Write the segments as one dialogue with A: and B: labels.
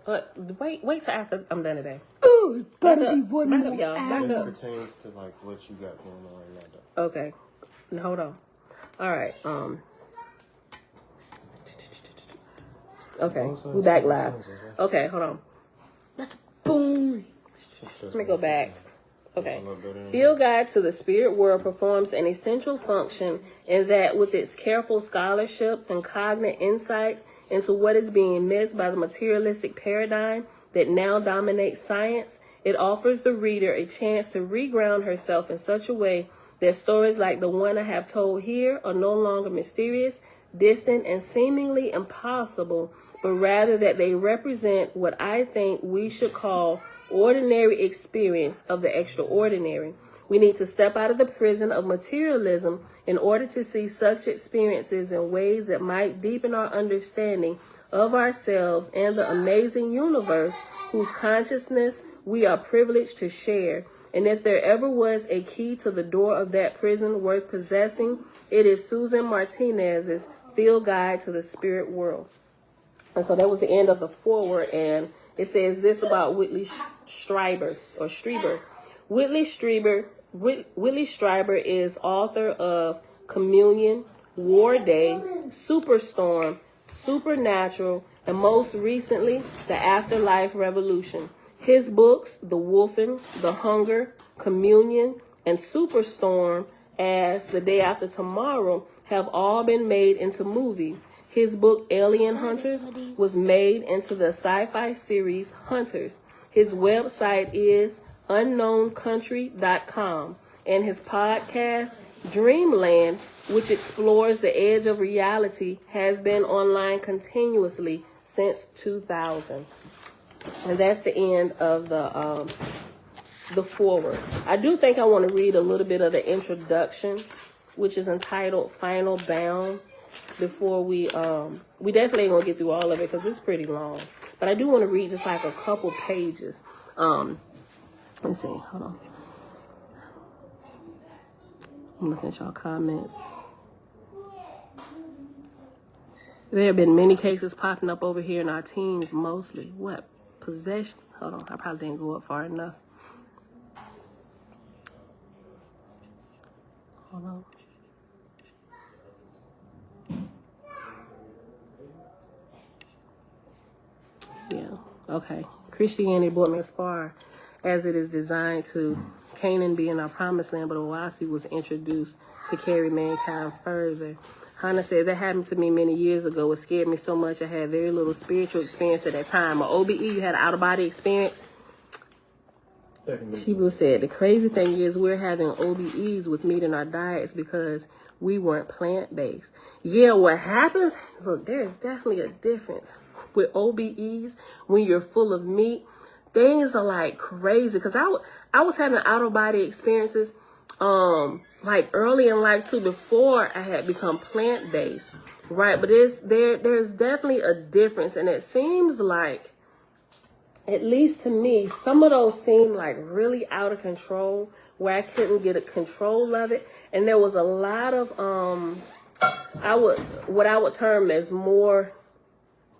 A: But wait till after I'm done today.
B: Ooh, it's gonna be one
A: back
B: more
A: up, y'all. Back
C: This
A: up.
C: pertains to like what you got going on right now, though.
A: Okay. Now, hold on. All right. Okay. We back live. Okay, hold on.
B: boom.
A: Let me go back. Okay. Field Guide to the Spirit World performs an essential function in that with its careful scholarship and cognate insights into what is being missed by the materialistic paradigm that now dominates science, it offers the reader a chance to reground herself in such a way that stories like the one I have told here are no longer mysterious, distant, and seemingly impossible, but rather that they represent what I think we should call ordinary experience of the extraordinary. We need to step out of the prison of materialism in order to see such experiences in ways that might deepen our understanding of ourselves and the amazing universe whose consciousness we are privileged to share. And if there ever was a key to the door of that prison worth possessing, it is Susan Martinez's Field Guide to the Spirit World. And so that was the end of the foreword, and it says this about Whitley Strieber. Whitley Strieber is author of Communion, War Day, Superstorm, SuperNatural, and most recently, The Afterlife Revolution. His books, The Wolfen, The Hunger, Communion, and Superstorm, as The Day After Tomorrow, have all been made into movies. His book, Alien Hunters, was made into the sci-fi series Hunters. His website is unknowncountry.com, and his podcast, Dreamland, which explores the edge of reality, has been online continuously since 2000. And that's the end of the foreword. I do think I want to read a little bit of the introduction, which is entitled Final Bound, before we definitely ain't gonna get through all of it because it's pretty long. But I do want to read just like a couple pages. Let's see, hold on. I'm looking at y'all comments. There have been many cases popping up over here in our teens, mostly. What? Possession? Hold on, I probably didn't go up far enough. Hold on. Yeah, okay. Christianity brought me as far as it is designed to Canaan being our promised land, but Oahspe was introduced to carry mankind further. Hannah said, that happened to me many years ago. It scared me so much I had very little spiritual experience at that time. Or OBE, you had an out-of-body experience? Sheba said, the crazy thing is we're having OBEs with meat in our diets because we weren't plant-based. Yeah, what happens? Look, there's definitely a difference with OBEs when you're full of meat. Things are like crazy because I was having out-of-body experiences like early in life too, before I had become plant-based, right? But there's definitely a difference, and it seems like, at least to me, some of those seem like really out of control, where I couldn't get a control of it. And there was a lot of what I would term as more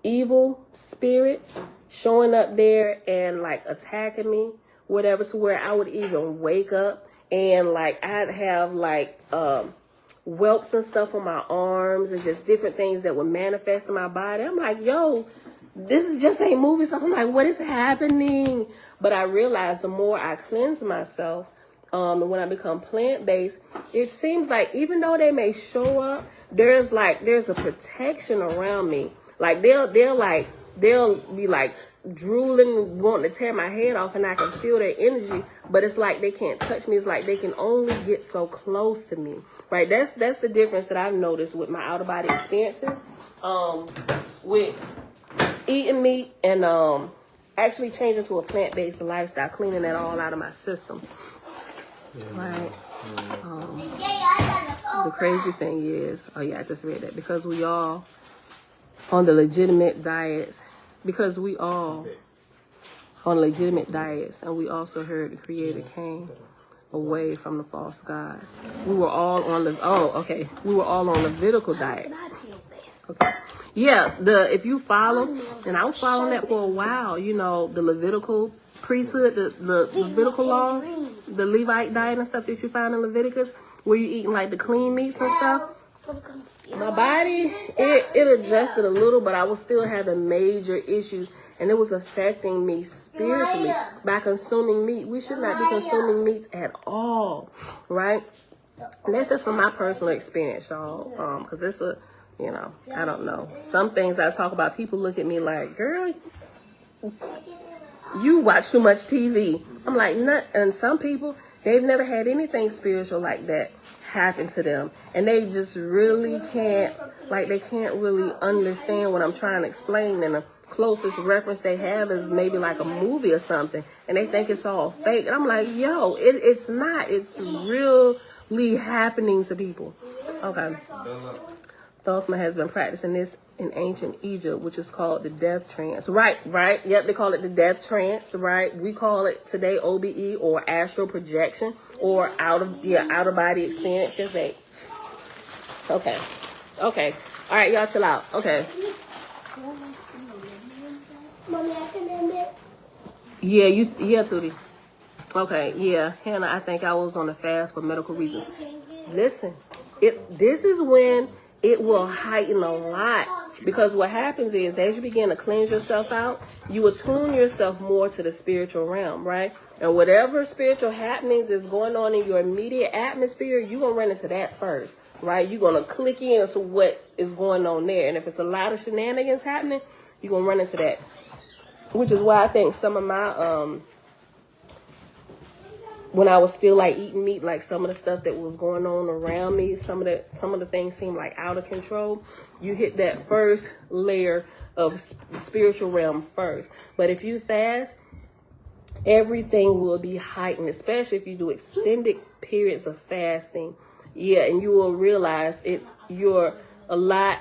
A: evil spirits showing up there and like attacking me, whatever, to where I would even wake up and like I'd have like whelps and stuff on my arms and just different things that would manifest in my body. I'm like, yo, this is just ain't moving stuff. I'm like, what is happening? But I realized the more I cleanse myself, and when I become plant-based, it seems like even though they may show up, there's a protection around me. Like they'll be like drooling, wanting to tear my head off, and I can feel their energy, but it's like they can't touch me. It's like they can only get so close to me, right? That's the difference that I've noticed with my out-of-body experiences, with eating meat and actually changing to a plant-based lifestyle, cleaning that all out of my system, right? The crazy thing is, oh yeah, I just read that, because we all on the legitimate diets, and we also heard the Creator came away from the false gods. We were all on Levitical diets. Okay. Yeah, if you follow, and I was following that for a while, you know, the Levitical priesthood, the Levitical laws, the Levite diet and stuff that you find in Leviticus, where you eating like the clean meats and stuff. My body, it adjusted a little, but I was still having major issues, and it was affecting me spiritually by consuming meat. We should not be consuming meats at all, right? And that's just from my personal experience, y'all, because it's a, you know, I don't know. Some things I talk about, people look at me like, girl, you watch too much TV. I'm like, not, and some people, they've never had anything spiritual like that happen to them. And they just really can't, like, they can't really understand what I'm trying to explain. And the closest reference they have is maybe like a movie or something. And they think it's all fake. And I'm like, yo, it's not. It's really happening to people. Okay. Thothma has been practicing this in ancient Egypt, which is called the death trance. Right. Yep, they call it the death trance, right? We call it today OBE or astral projection or out of body experience. Yes, babe. Okay. All right, y'all chill out. Okay. Yeah, Tootie. Okay, yeah. Hannah, I think I was on a fast for medical reasons. Listen, this is when it will heighten a lot, because what happens is as you begin to cleanse yourself out, you attune yourself more to the spiritual realm, right? And whatever spiritual happenings is going on in your immediate atmosphere, you're going to run into that first, right? You're going to click into what is going on there. And if it's a lot of shenanigans happening, you're going to run into that, which is why I think some of my, when I was still like eating meat, like some of the stuff that was going on around me, some of the things seemed like out of control. You hit that first layer of spiritual realm first. But if you fast, everything will be heightened, especially if you do extended periods of fasting. Yeah, and you will realize it's a lot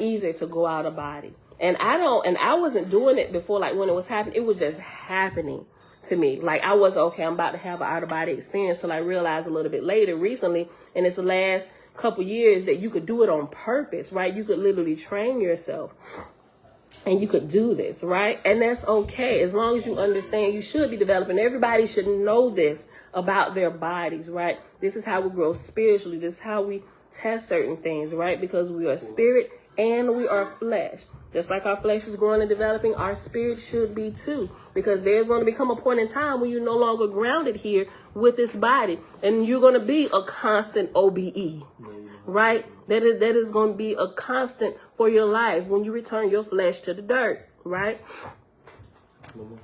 A: easier to go out of body. And I wasn't doing it before, like when it was happening, it was just happening to me. Like I was, okay, I'm about to have an out of body experience, till I realized a little bit later recently, and it's the last couple years, that you could do it on purpose, right? You could literally train yourself and you could do this, right? And that's okay, as long as you understand you should be developing. Everybody should know this about their bodies, right? This is how we grow spiritually. This is how we test certain things, right? Because we are spirit and we are flesh. Just like our flesh is growing and developing, our spirit should be too. Because there's going to become a point in time when you're no longer grounded here with this body. And you're going to be a constant OBE, right? That is going to be a constant for your life when you return your flesh to the dirt, right?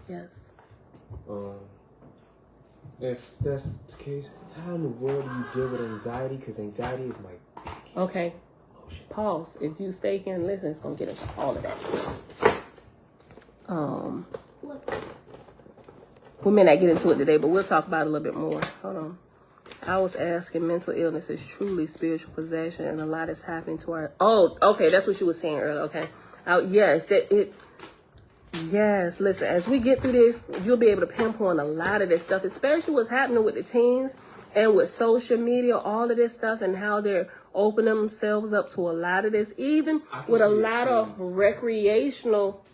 A: Yes.
C: If that's the case, how in the world do you deal with anxiety? Because anxiety is my biggest.
A: Okay. Pause. If you stay here and listen, it's gonna get into all of that. We may not get into it today, but we'll talk about it a little bit more. Hold on. I was asking, mental illness is truly spiritual possession, and a lot is happening to our. Oh, okay, that's what you were saying earlier. Okay. Yes, Yes, listen. As we get through this, you'll be able to pinpoint a lot of this stuff, especially what's happening with the teens. And with social media, all of this stuff, and how they're opening themselves up to a lot of this, even with a lot of recreational,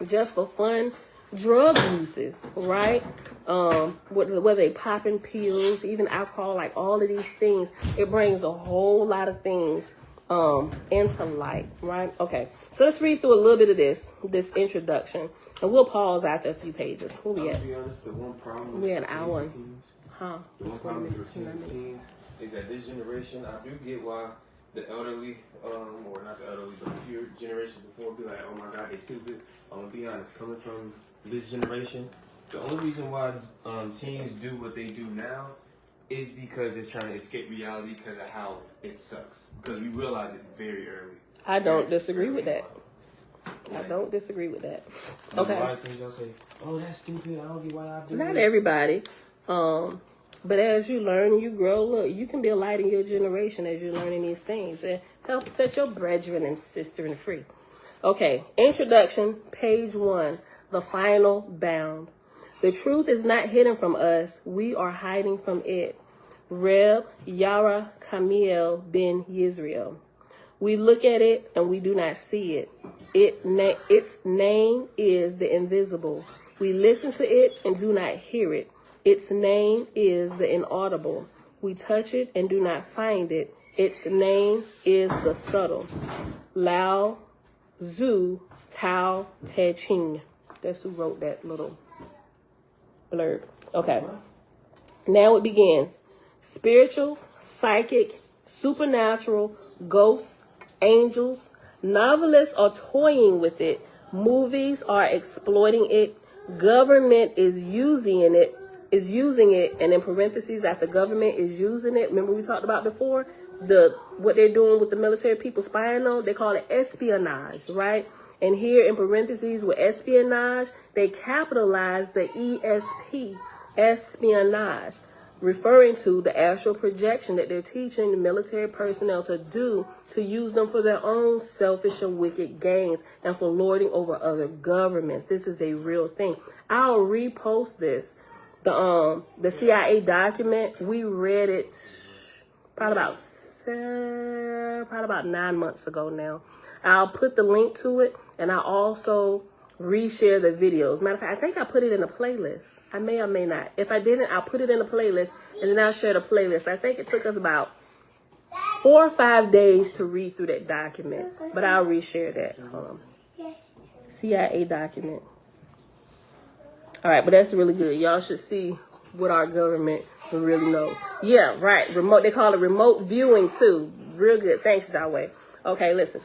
A: just for fun, drug uses, right? Whether they popping pills, even alcohol, like all of these things, it brings a whole lot of things into light, right? Okay, so let's read through a little bit of this introduction, and we'll pause after a few pages. Where we at?
C: To be honest, the one problem
A: We're at an hour.
C: One problem with teens is that this generation, I do get why the elderly, or not the elderly, but the generation before be like, oh my God, they stupid. I'm gonna be honest, coming from this generation, the only reason why teens do what they do now is because they're trying to escape reality because of how it sucks. Because we realize it very early.
A: I don't disagree with that. I don't disagree with that. Okay.
C: A lot of things y'all say, oh, that's stupid. I don't get why I do
A: Not
C: it.
A: everybody. But as you learn and you grow, look, you can be a light in your generation as you're learning these things and help set your brethren and sister free. Okay, introduction, page 1, the final bound. The truth is not hidden from us. We are hiding from it. Reb Yara Kamiel ben Yisrael. We look at it and we do not see it. Its name is the invisible. We listen to it and do not hear it. Its name is the inaudible. We touch it and do not find it. Its name is the subtle. Lao Tzu Tao Te Ching. That's who wrote that little blurb. Okay. Now it begins. Spiritual, psychic, supernatural, ghosts, angels. Novelists are toying with it. Movies are exploiting it. Government is using it, and in parentheses, after government is using it, remember we talked about before, what they're doing with the military people spying on, they call it espionage, right? And here in parentheses with espionage, they capitalize the ESP, espionage, referring to the astral projection that they're teaching the military personnel to do, to use them for their own selfish and wicked gains and for lording over other governments. This is a real thing. I'll repost this. The CIA document, we read it probably about 9 months ago now. I'll put the link to it, and I'll also reshare the videos. Matter of fact, I think I put it in a playlist. I may or may not. If I didn't, I'll put it in a playlist, and then I'll share the playlist. I think it took us about 4 or 5 days to read through that document, but I'll reshare that. Hold on. CIA document. All right, but that's really good. Y'all should see what our government really knows. Yeah, right. Remote. They call it remote viewing too. Real good. Thanks, Yahweh. Okay, listen.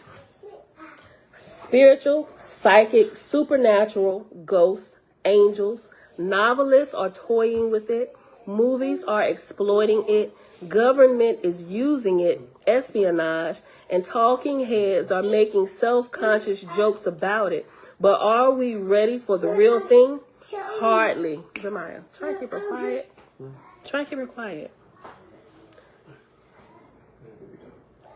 A: Spiritual, psychic, supernatural, ghosts, angels. Novelists are toying with it. Movies are exploiting it. Government is using it, espionage, and talking heads are making self-conscious jokes about it. But are we ready for the real thing? Hardly. Jeremiah, try to keep her quiet. Try to keep her quiet.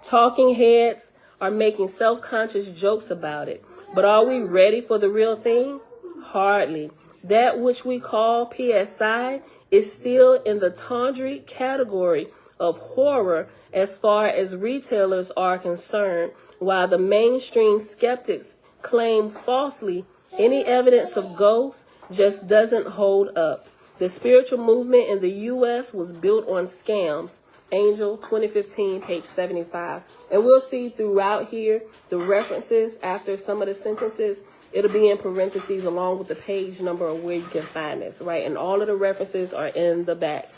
A: Talking heads are making self-conscious jokes about it. But are we ready for the real thing? Hardly. That which we call PSI is still in the tawdry category of horror as far as retailers are concerned, while the mainstream skeptics claim falsely any evidence of ghosts just doesn't hold up. The spiritual movement in the U.S. was built on scams. Angel 2015, page 75. And we'll see throughout here the references after some of the sentences. It'll be in parentheses along with the page number of where you can find this, right? And all of the references are in the back.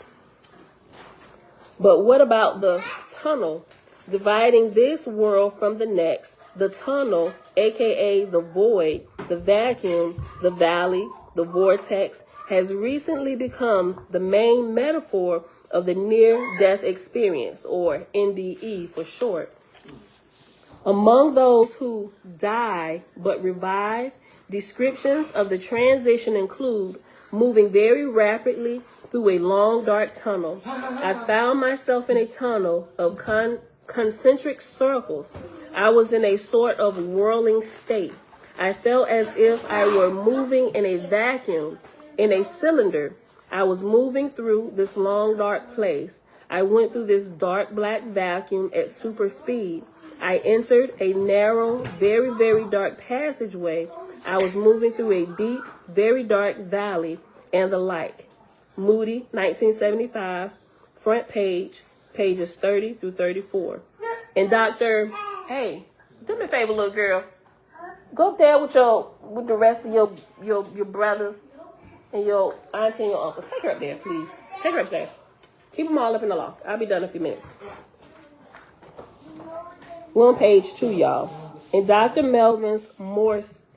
A: But what about the tunnel dividing this world from the next? The tunnel, aka the void, the vacuum, the valley, the vortex, has recently become the main metaphor of the near-death experience, or NDE for short. Among those who die but revive, descriptions of the transition include moving very rapidly through a long, dark tunnel. I found myself in a tunnel of concentric circles. I was in a sort of whirling state. I felt as if I were moving in a vacuum, in a cylinder. I was moving through this long, dark place. I went through this dark black vacuum at super speed. I entered a narrow, very, very dark passageway. I was moving through a deep, very dark valley and the like. Moody, 1975, front page, pages 30 through 34. And Dr. Hey, do me a favor, little girl. Go up there with the rest of your brothers and your auntie and your uncles. Take her up there, please. Take her upstairs. Keep them all up in the loft. I'll be done in a few minutes. We're on page 2, y'all. In Dr. Melvin Morse's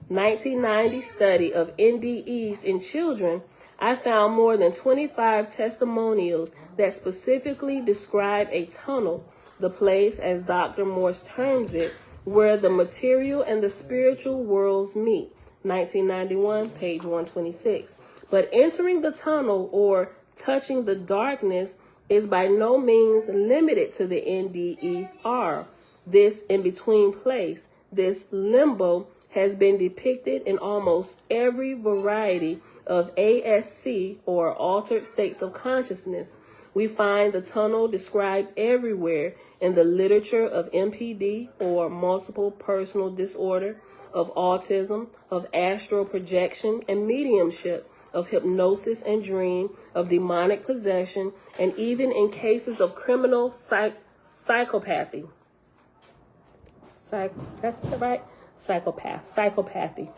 A: 1990 study of NDEs in children, I found more than 25 testimonials that specifically describe a tunnel, the place, as Dr. Morse terms it, where the material and the spiritual worlds meet. 1991, page 126. But entering the tunnel or touching the darkness is by no means limited to the NDER. This in-between place, this limbo, has been depicted in almost every variety of ASC or altered states of consciousness. We find the tunnel described everywhere in the literature of MPD, or multiple personal disorder, of autism, of astral projection and mediumship, of hypnosis and dream, of demonic possession, and even in cases of criminal psychopathy. That's right? Psychopathy.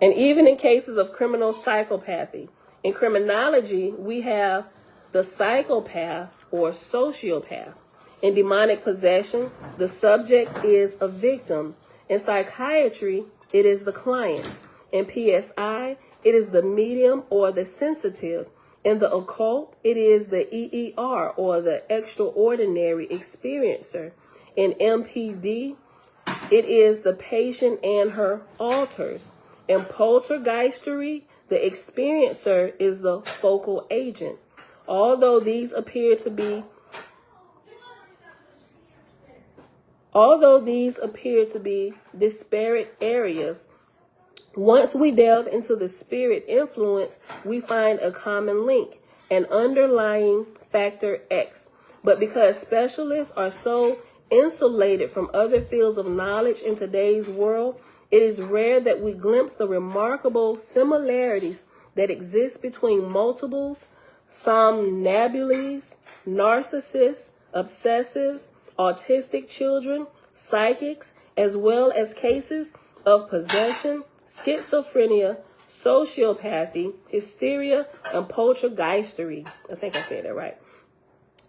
A: And even in cases of criminal psychopathy. In criminology, we have the psychopath or sociopath. In demonic possession, the subject is a victim. In psychiatry, it is the client. In PSI, it is the medium or the sensitive. In the occult, it is the EER or the extraordinary experiencer. In MPD, it is the patient and her alters. In poltergeistery, the experiencer is the focal agent. Although these appear to be disparate areas, once we delve into the spirit influence, we find a common link, an underlying factor X. But because specialists are so insulated from other fields of knowledge in today's world, it is rare that we glimpse the remarkable similarities that exist between multiples, somnambules, narcissists, obsessives, autistic children, psychics, as well as cases of possession, schizophrenia, sociopathy, hysteria, and poltergeistery. I think I said that right.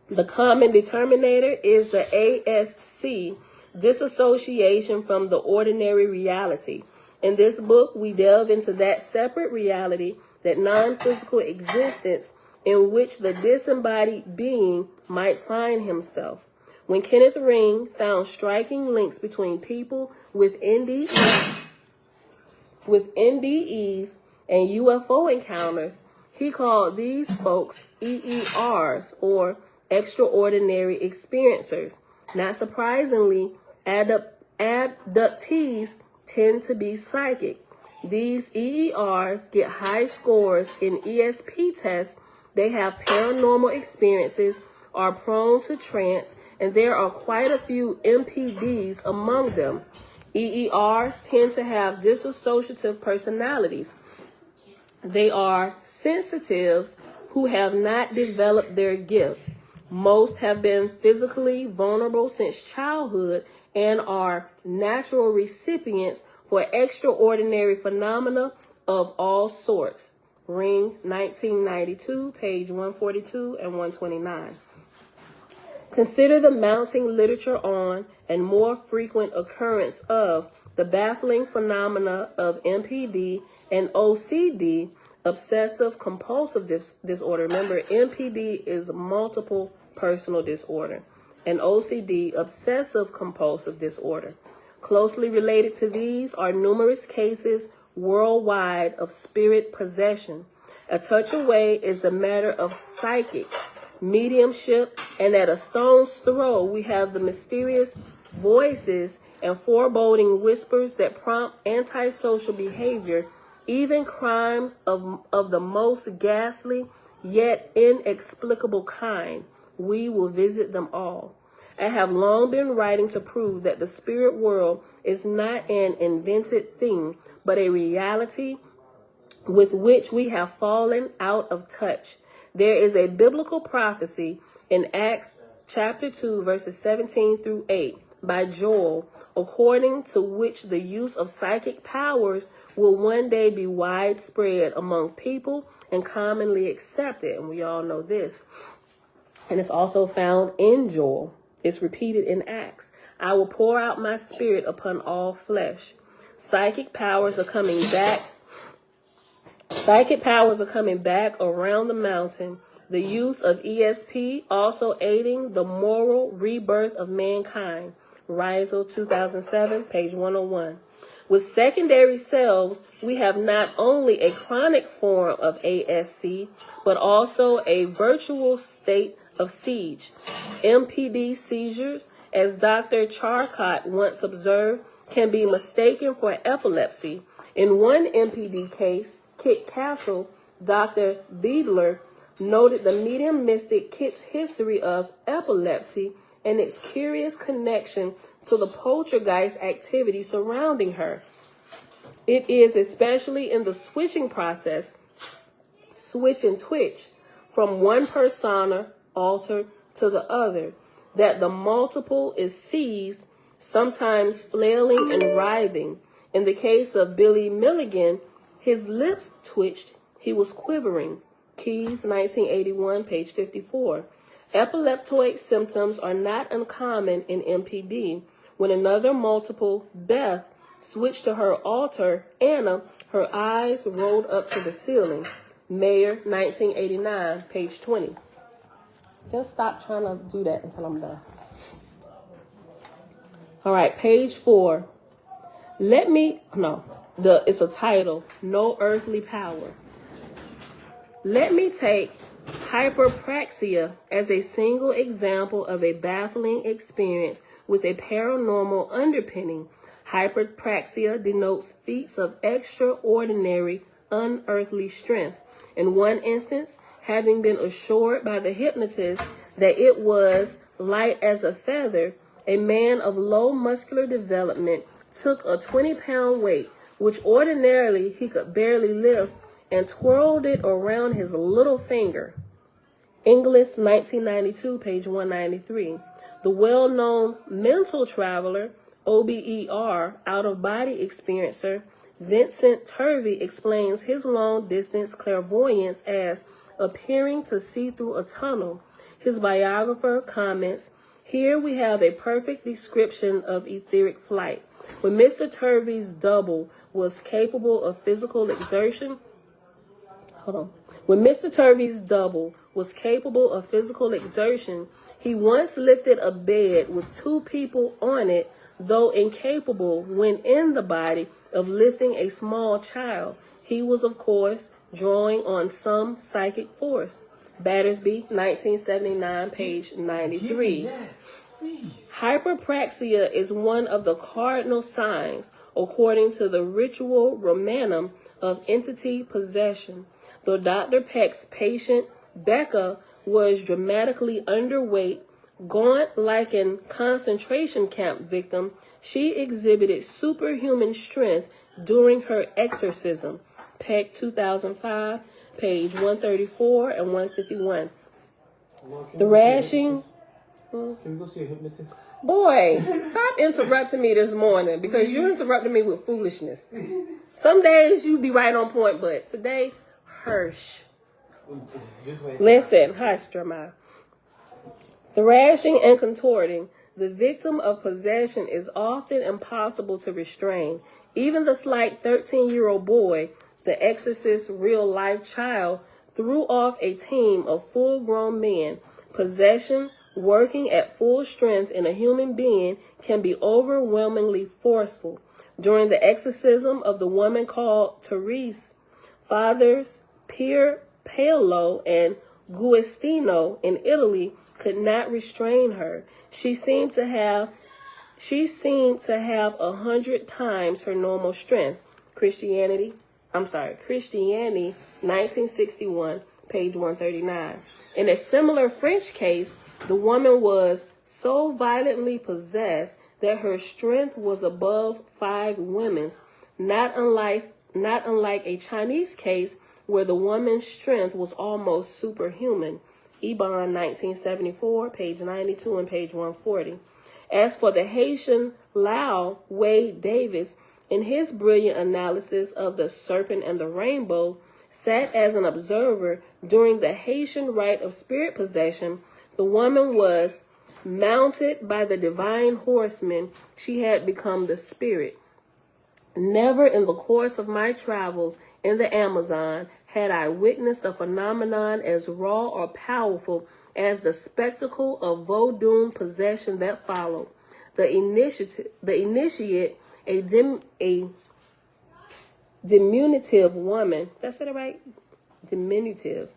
A: The common determinator is the ASC, disassociation from the ordinary reality. In this book, we delve into that separate reality, that non-physical existence in which the disembodied being might find himself. When Kenneth Ring found striking links between people with NDEs and UFO encounters, he called these folks EERs, or extraordinary experiencers. Not surprisingly, abductees tend to be psychic. These EERs get high scores in ESP tests. They have paranormal experiences, are prone to trance, and there are quite a few MPDs among them. EERs tend to have dissociative personalities. They are sensitives who have not developed their gift. Most have been physically vulnerable since childhood and are natural recipients for extraordinary phenomena of all sorts. Ring, 1992, page 142 and 129. Consider the mounting literature on and more frequent occurrence of the baffling phenomena of MPD and OCD, obsessive compulsive disorder. Remember, MPD is multiple personal disorder, and OCD, obsessive compulsive disorder. Closely related to these are numerous cases worldwide of spirit possession. A touch away is the matter of psychic mediumship, and at a stone's throw we have the mysterious voices and foreboding whispers that prompt antisocial behavior, even crimes of the most ghastly yet inexplicable kind. We will visit them all. I have long been writing to prove that the spirit world is not an invented thing, but a reality with which we have fallen out of touch. There is a biblical prophecy in Acts chapter 2, verses 17 through 8 by Joel, according to which the use of psychic powers will one day be widespread among people and commonly accepted. And we all know this. And it's also found in Joel. It's repeated in Acts. I will pour out my spirit upon all flesh. Psychic powers are coming back. Psychic powers are coming back around the mountain. The use of ESP also aiding the moral rebirth of mankind. Rizal, 2007, page 101. With secondary selves, we have not only a chronic form of ASC, but also a virtual state of siege. MPD seizures, as Dr. Charcot once observed, can be mistaken for epilepsy. In one MPD case, Kit Castle, Dr. Beadler noted the medium mystic Kit's history of epilepsy and its curious connection to the poltergeist activity surrounding her. It is especially in the switching process, switch and twitch, from one persona alter to the other, that the multiple is seized, sometimes flailing and writhing. In the case of Billy Milligan, his lips twitched, he was quivering. Keyes, 1981, page 54. Epileptoid symptoms are not uncommon in MPD. When another multiple, Beth, switched to her alter, Anna, her eyes rolled up to the ceiling. Mayer, 1989, page 20. Just stop trying to do that until I'm done. All right, page 4. It's a title, No Earthly Power. Let me take hyperpraxia as a single example of a baffling experience with a paranormal underpinning. Hyperpraxia denotes feats of extraordinary, unearthly strength. In one instance, having been assured by the hypnotist that it was light as a feather, a man of low muscular development took a 20-pound weight, which ordinarily he could barely lift, and twirled it around his little finger. Inglis, 1992, page 193. The well-known mental traveler, OBER, out-of-body experiencer, Vincent Turvey explains his long-distance clairvoyance as appearing to see through a tunnel. His biographer comments, here we have a perfect description of etheric flight. When Mr. Turvey's double was capable of physical exertion, When Mr. Turvey's double was capable of physical exertion, he once lifted a bed with 2 people on it, though incapable, when in the body, of lifting a small child. He was, of course, drawing on some psychic force. Battersby, 1979, page 93. Hyperpraxia is one of the cardinal signs, according to the ritual Romanum, of entity possession. Though Dr. Peck's patient, Becca, was dramatically underweight, gaunt like a concentration camp victim, she exhibited superhuman strength during her exorcism. Peck, 2005, page 134 and 151. Thrashing.
C: Can we go see a hypnotist?
A: Boy, stop interrupting me this morning, because you interrupted me with foolishness. Some days you be right on point, but today, hush. Listen, hush, Jeremiah. Thrashing and contorting, the victim of possession is often impossible to restrain. Even the slight 13-year-old boy, the exorcist's real-life child, threw off a team of full-grown men. Possession, working at full strength in a human being, can be overwhelmingly forceful. During the exorcism of the woman called Therese, Fathers Pier Paolo and Guestino in Italy could not restrain her. She seemed to have 100 times her normal strength. Christianity, 1961, page 139. In a similar French case, the woman was so violently possessed that her strength was above 5 women's, not unlike a Chinese case where the woman's strength was almost superhuman. Ebon, 1974, page 92 and page 140. As for the Haitian Lao, Wade Davis, in his brilliant analysis of the serpent and the rainbow, sat as an observer during the Haitian rite of spirit possession. The woman was mounted by the divine horseman. She had become the spirit. Never in the course of my travels in the Amazon had I witnessed a phenomenon as raw or powerful as the spectacle of Vodun possession that followed. The initiate, a diminutive woman. Did I say that right? Diminutive.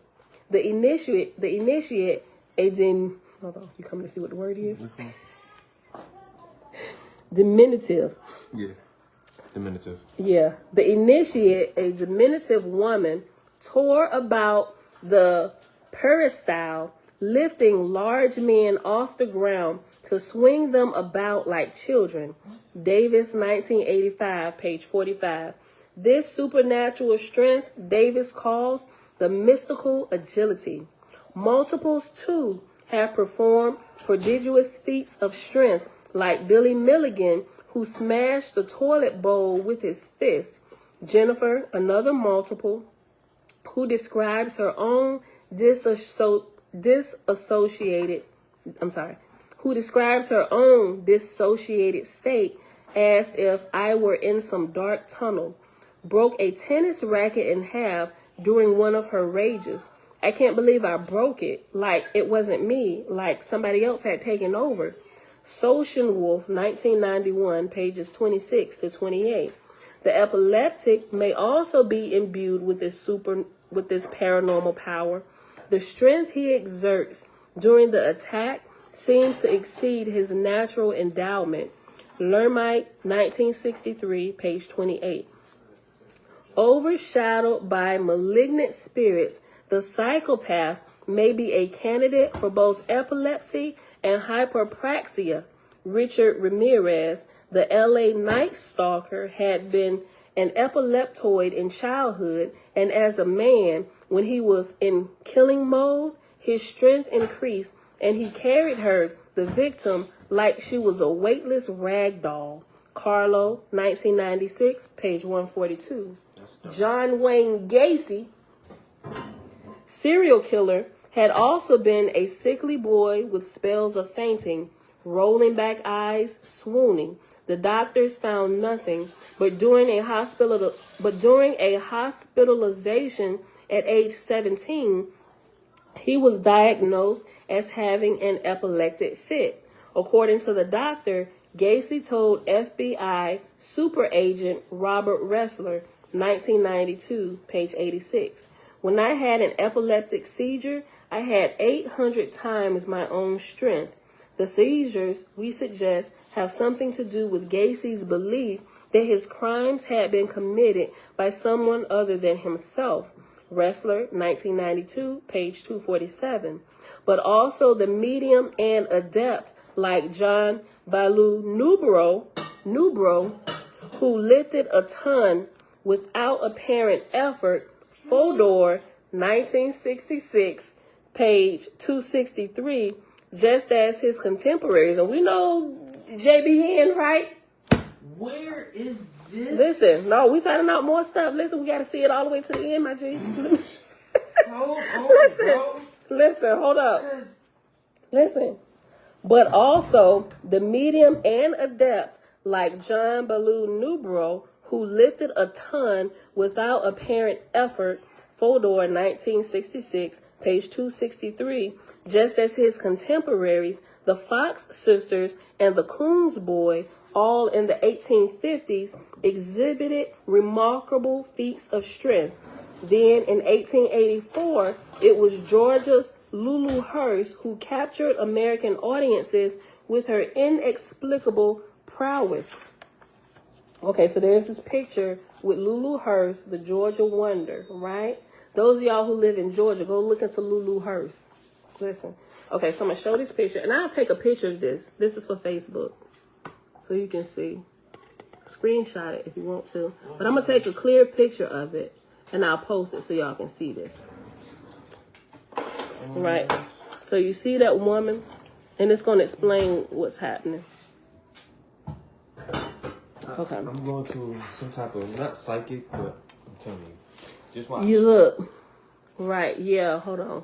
A: The initiate, hold on, you coming to see what the word is? Diminutive.
C: Yeah. Diminutive.
A: Yeah. The initiate, a diminutive woman, tore about the peristyle, lifting large men off the ground to swing them about like children. Davis, 1985, page 45. This supernatural strength Davis calls the mystical agility. Multiples, too, have performed prodigious feats of strength, like Billy Milligan, who smashed the toilet bowl with his fist. Jennifer, another multiple, who describes her own dissociated state as if I were in some dark tunnel, broke a tennis racket in half during one of her rages. I can't believe I broke it, like it wasn't me, like somebody else had taken over. Wolf, 1991, pages 26 to 28. The epileptic may also be imbued with this paranormal power. The strength he exerts during the attack seems to exceed his natural endowment. Lermite, 1963, page 28. Overshadowed by malignant spirits, the psychopath may be a candidate for both epilepsy and hyperpraxia. Richard Ramirez, the LA Night Stalker, had been an epileptoid in childhood, and as a man, when he was in killing mode, his strength increased, and he carried her, the victim, like she was a weightless rag doll. Carlo, 1996, page 142. John Wayne Gacy, serial killer, had also been a sickly boy with spells of fainting, rolling back eyes, swooning. The doctors found nothing, but during a hospitalization at age 17, he was diagnosed as having an epileptic fit. According to the doctor, Gacy told FBI super agent Robert Ressler, 1992, page 86, "When I had an epileptic seizure, I had 800 times my own strength. The seizures, we suggest, have something to do with Gacy's belief that his crimes had been committed by someone other than himself." Ressler, 1992, page 247. But also the medium and adept like John Balu Nubro, who lifted a ton without apparent effort. Fodor, 1966, page 263, just as his contemporaries. And we know JBN, right?
D: Where is this?
A: Listen, no, we finding out more stuff. Listen, we got to see it all the way to the end, my G.
D: Hold on,
A: Listen, hold up.
D: Because
A: Listen. But also the medium and adept like John Balu Nubro, who lifted a ton without apparent effort. Fodor, 1966, page 263, just as his contemporaries, the Fox sisters and the Coons boy, all in the 1850s, exhibited remarkable feats of strength. Then in 1884, it was Georgia's Lulu Hurst who captured American audiences with her inexplicable prowess. Okay, so there's this picture with Lulu Hurst, the Georgia Wonder, right? Those of y'all who live in Georgia, go look into Lulu Hurst. Listen. Okay, so I'm going to show this picture, and I'll take a picture of this. This is for Facebook, so you can see. Screenshot it if you want to. But I'm going to take a clear picture of it, and I'll post it so y'all can see this. Right. So you see that woman, and it's going to explain what's happening. Okay.
C: I'm going to some type of, not psychic, but I'm telling you. Just watch.
A: You look. Right. Yeah. Hold on.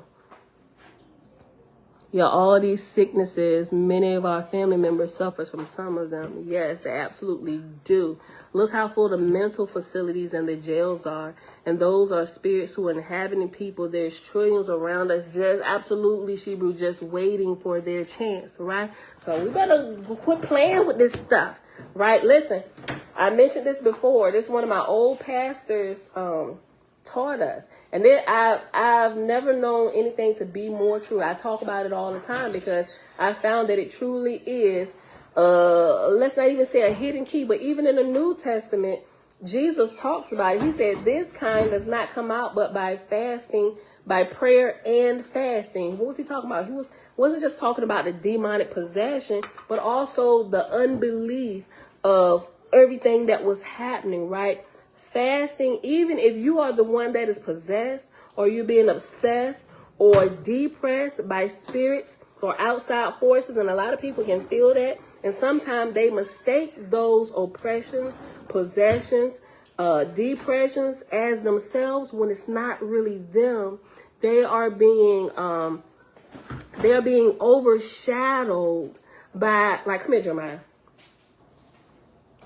A: Yeah, all these sicknesses, many of our family members suffers from some of them. Yes, they absolutely do. Look how full the mental facilities and the jails are. And those are spirits who are inhabiting people. There's trillions around us, just absolutely, Shebrew, just waiting for their chance, right? So we better quit playing with this stuff, right? Listen, I mentioned this before. This is one of my old pastors, taught us. And then I've never known anything to be more true. I talk about it all the time because I found that it truly is, let's not even say a hidden key, but even in the New Testament, Jesus talks about it. He said, this kind does not come out but by fasting, by prayer and fasting. What was he talking about? He wasn't just talking about the demonic possession, but also the unbelief of everything that was happening, right? Fasting, even if you are the one that is possessed, or you're being obsessed or depressed by spirits or outside forces, and a lot of people can feel that, and sometimes they mistake those oppressions, possessions, depressions as themselves when it's not really them. They are being overshadowed by, like, come here, Jeremiah.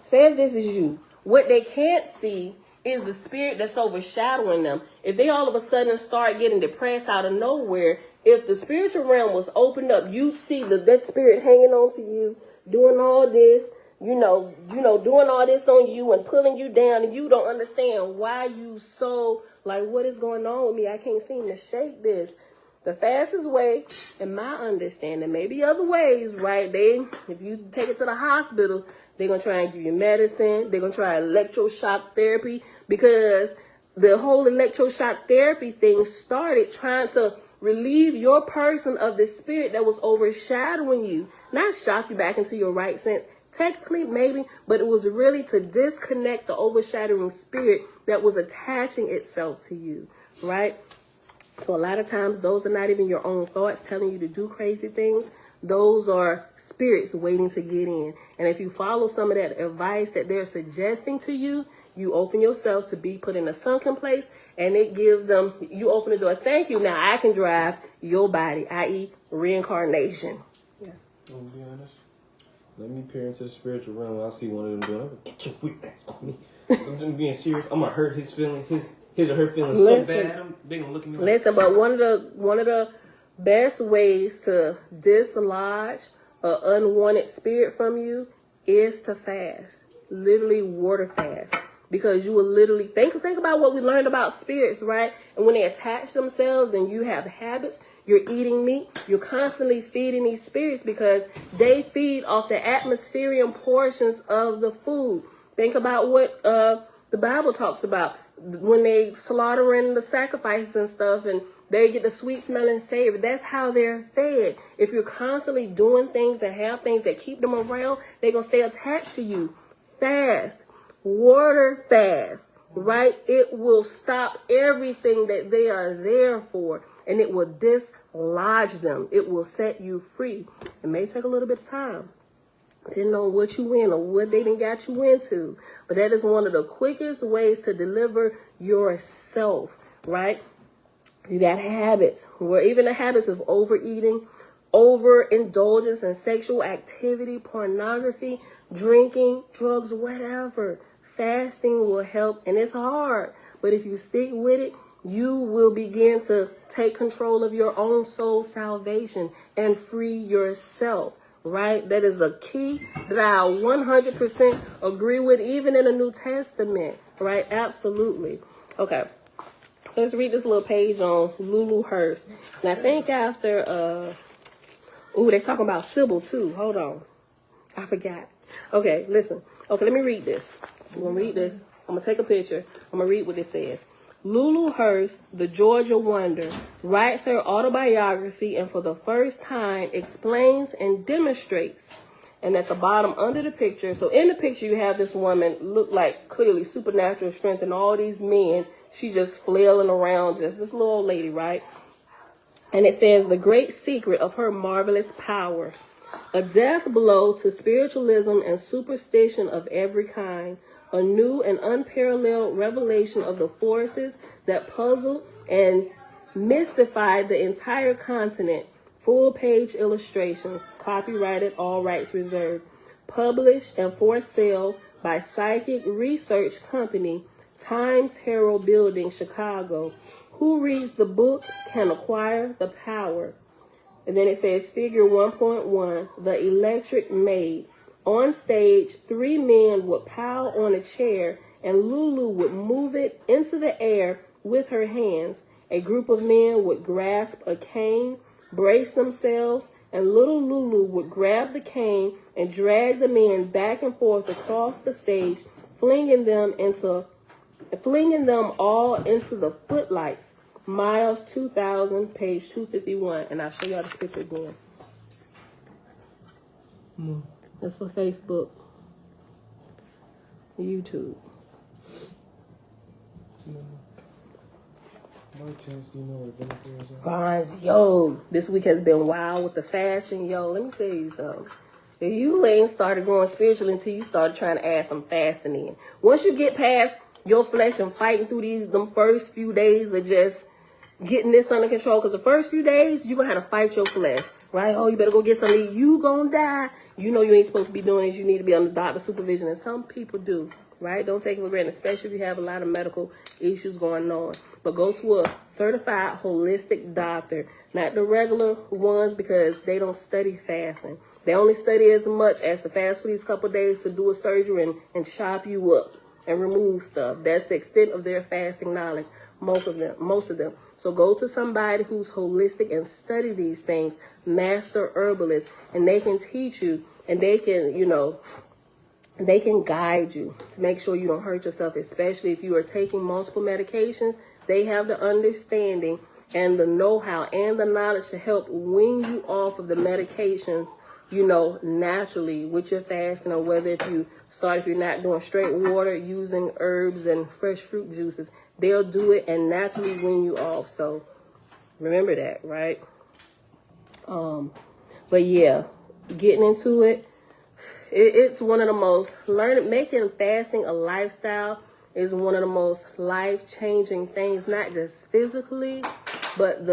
A: Say if this is you. What they can't see is the spirit that's overshadowing them. If they all of a sudden start getting depressed out of nowhere, if the spiritual realm was opened up, you'd see that spirit hanging on to you, doing all this, doing all this on you and pulling you down, and you don't understand why you so, like, what is going on with me? I can't seem to shake this. The fastest way, in my understanding, maybe other ways, right? If you take it to the hospitals, they're going to try and give you medicine. They're going to try electroshock therapy, because the whole electroshock therapy thing started trying to relieve your person of the spirit that was overshadowing you. Not shock you back into your right sense. Technically, maybe, but it was really to disconnect the overshadowing spirit that was attaching itself to you, right? So a lot of times those are not even your own thoughts telling you to do crazy things. Those are spirits waiting to get in. And if you follow some of that advice that they're suggesting to you, you open yourself to be put in a sunken place, and it gives them, you open the door. Thank you. Now I can drive your body, i.e. reincarnation. Yes.
C: I'm gonna be honest. Let me peer into the spiritual realm. I'll see one of them doing, I'm gonna get your whip ass off me. I'm being serious. I'm gonna hurt his feelings. His or her feelings so bad, they gonna look at me.
A: Listen, but one of the best ways to dislodge an unwanted spirit from you is to fast. Literally water fast. Because you will literally think about what we learned about spirits, right? And when they attach themselves and you have habits, you're eating meat, you're constantly feeding these spirits because they feed off the atmospheric portions of the food. Think about what the Bible talks about. When they slaughtering the sacrifices and stuff, and they get the sweet smelling savor, that's how they're fed. If you're constantly doing things and have things that keep them around, they're going to stay attached to you. Fast, water fast, right? It will stop everything that they are there for, and it will dislodge them. It will set you free. It may take a little bit of time, depending on what you in or what they done got you into. But that is one of the quickest ways to deliver yourself, right? You got habits, where even the habits of overeating, overindulgence in sexual activity, pornography, drinking, drugs, whatever. Fasting will help, and it's hard. But if you stick with it, you will begin to take control of your own soul salvation and free yourself. Right? That is a key that I 100% agree with, even in the New Testament. Right? Absolutely. Okay. So let's read this little page on Lulu Hurst. And I think after, they're talking about Sybil too. Hold on. I forgot. Okay, listen. Okay, let me read this. I'm going to read this. I'm going to take a picture. I'm going to read what it says. Lulu Hurst, the Georgia Wonder, writes her autobiography and for the first time explains and demonstrates. And at the bottom under the picture, so in the picture you have this woman look like clearly supernatural strength and all these men. She just flailing around, just this little old lady, right? And it says the great secret of her marvelous power. A death blow to spiritualism and superstition of every kind. A new and unparalleled revelation of the forces that puzzle and mystify the entire continent. Full-page illustrations, copyrighted, all rights reserved. Published and for sale by Psychic Research Company, Times Herald Building, Chicago. Who reads the book can acquire the power. And then it says figure 1.1, the electric maid. On stage, 3 men would pile on a chair and Lulu would move it into the air with her hands. A group of men would grasp a cane, brace themselves, and little Lulu would grab the cane and drag the men back and forth across the stage flinging them all into the footlights. Miles 2000, page 251. And I'll show y'all this picture again. That's for Facebook, YouTube. Bonds, yo, this week has been wild with the fasting. Yo, let me tell you something. If you ain't started growing spiritually until you start trying to add some fasting in. Once you get past your flesh and fighting through them first few days of just getting this under control, because the first few days you're gonna have to fight your flesh, right? Oh, you better go get something. You gonna die. You know you ain't supposed to be doing this. You need to be under doctor supervision, and some people do, right? Don't take it for granted, especially if you have a lot of medical issues going on. But go to a certified holistic doctor, not the regular ones, because they don't study fasting. They only study as much as to fast for these couple of days to do a surgery and chop you up and remove stuff. That's the extent of their fasting knowledge. Most of them. So go to somebody who's holistic and study these things, master herbalists, and they can teach you, and they can, they can guide you to make sure you don't hurt yourself, especially if you are taking multiple medications. They have the understanding and the know-how and the knowledge to help wean you off of the medications, naturally with your fasting, or whether if you're not doing straight water, using herbs and fresh fruit juices, they'll do it and naturally wean you off. So remember that, right? But yeah, getting into it, it's one of the most making fasting a lifestyle is one of the most life-changing things, not just physically, but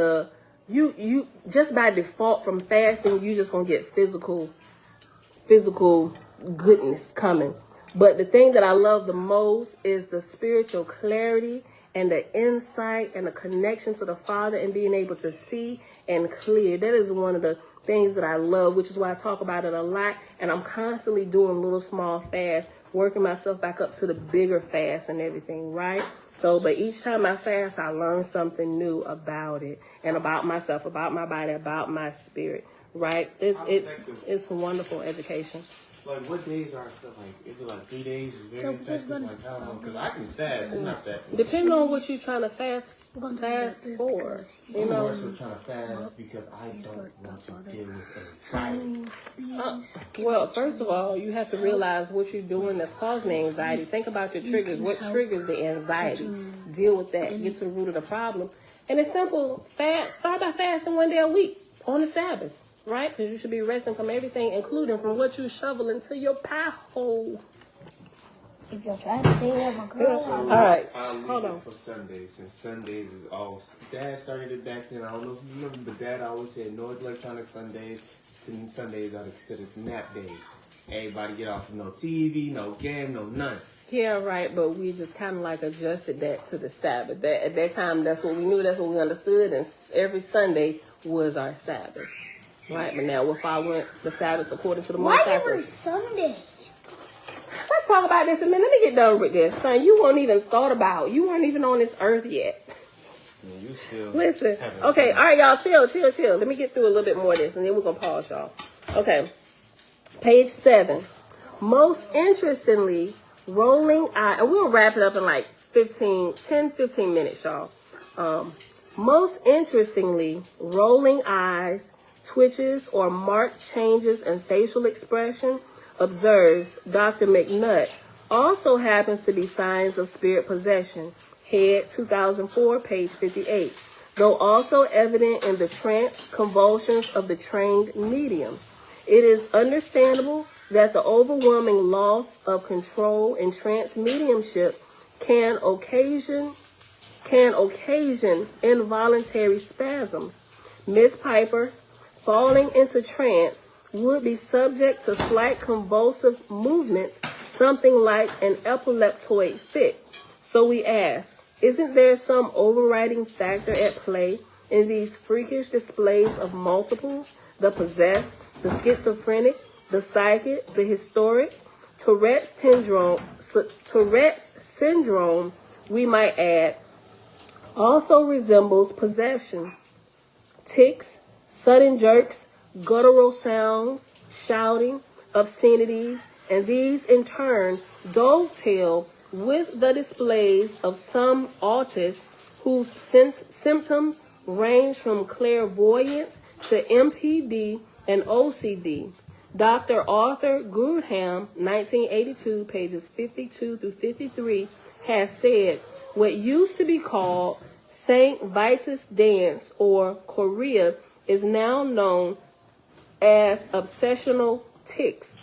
A: you just by default from fasting, you just gonna get physical goodness coming. But the thing that I love the most is the spiritual clarity and the insight and the connection to the Father and being able to see and clear. That is one of the things that I love, which is why I talk about it a lot. And I'm constantly doing little small fasts, working myself back up to the bigger fast and everything, right? So, but each time I fast, I learn something new about it and about myself, about my body, about my spirit, right? It's a wonderful education.
C: Like, what days are stuff like? Is it like 3 days? Is very effective? Like, how long? Because I can fast. It's not that.
A: Depending on what you're trying to fast for,
C: I'm more so trying to fast because I don't want to deal with anxiety.
A: Well, first of all, you have to realize what you're doing that's causing the anxiety. Think about your triggers. What triggers the anxiety? Deal with that. Get to the root of the problem. And it's simple. Start by fasting 1 day a week on the Sabbath. Right? Because you should be resting from everything, including from what you shovel into your pie hole.
B: If you're trying to say that, my girl.
A: All right.
C: Hold on. For Sundays, since Sundays is off. Dad started it back then. I don't know if you remember, but Dad always said no electronic Sundays. Sundays are considered nap days. Everybody get off, no TV, no game, no none.
A: Yeah, right. But we just kind of like adjusted that to the Sabbath. At that time, that's what we knew. That's what we understood. And every Sunday was our Sabbath. Right, but now if I went the Sabbath according to the Most High.
B: Why every Sunday?
A: Let's talk about this a minute. Let me get done with this, son. You weren't even on this earth yet.
C: Yeah, you still
A: listen. Okay, all right, y'all, chill. Let me get through a little bit more of this, and then we're gonna pause, y'all. Okay, page 7. Most interestingly, rolling eye, and we'll wrap it up in like 15 minutes, y'all. Most interestingly, rolling eyes, twitches, or marked changes in facial expression, observes Dr. McNutt, also happens to be signs of spirit possession. Head 2004, page 58. Though also evident in the trance convulsions of the trained medium. It is understandable that the overwhelming loss of control in trance mediumship can occasion involuntary spasms. Miss Piper, falling into trance, would be subject to slight convulsive movements, something like an epileptoid fit. So we ask, isn't there some overriding factor at play in these freakish displays of multiples, the possessed, the schizophrenic, the psychic, the hysteric? Tourette's syndrome, we might add, also resembles possession. Tics, sudden jerks, guttural sounds, shouting, obscenities, and these in turn dovetail with the displays of some autists whose symptoms range from clairvoyance to MPD and OCD. Dr. Arthur Goodham, 1982, pages 52 through 53, has said what used to be called St. Vitus dance or chorea is now known as obsessional tics.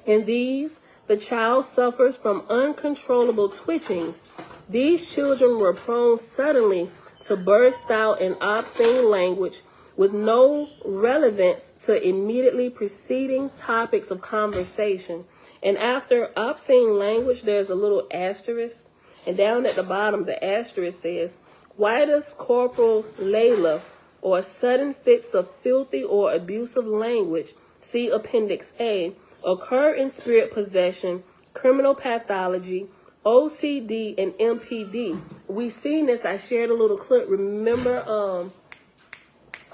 A: In these, the child suffers from uncontrollable twitchings. These children were prone suddenly to burst out in obscene language with no relevance to immediately preceding topics of conversation. And after obscene language, there's a little asterisk. And down at the bottom, the asterisk says, why does Corporal Layla or sudden fits of filthy or abusive language, see Appendix A, occur in spirit possession, criminal pathology, OCD, and MPD? We seen this. I shared a little clip. Remember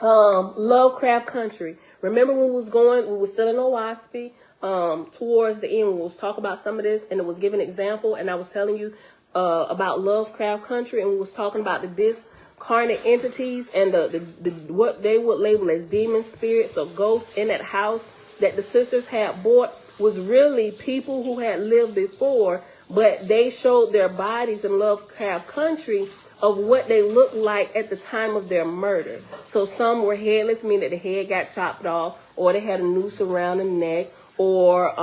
A: Lovecraft Country. Remember when we was still in Oahspe, towards the end, we was talking about some of this, and it was giving an example, and I was telling you about Lovecraft Country, and we was talking about the discarnate entities and the what they would label as demon spirits or ghosts in that house that the sisters had bought was really people who had lived before, but they showed their bodies in Lovecraft Country of what they looked like at the time of their murder. So some were headless, meaning that the head got chopped off, or they had a noose around the neck, or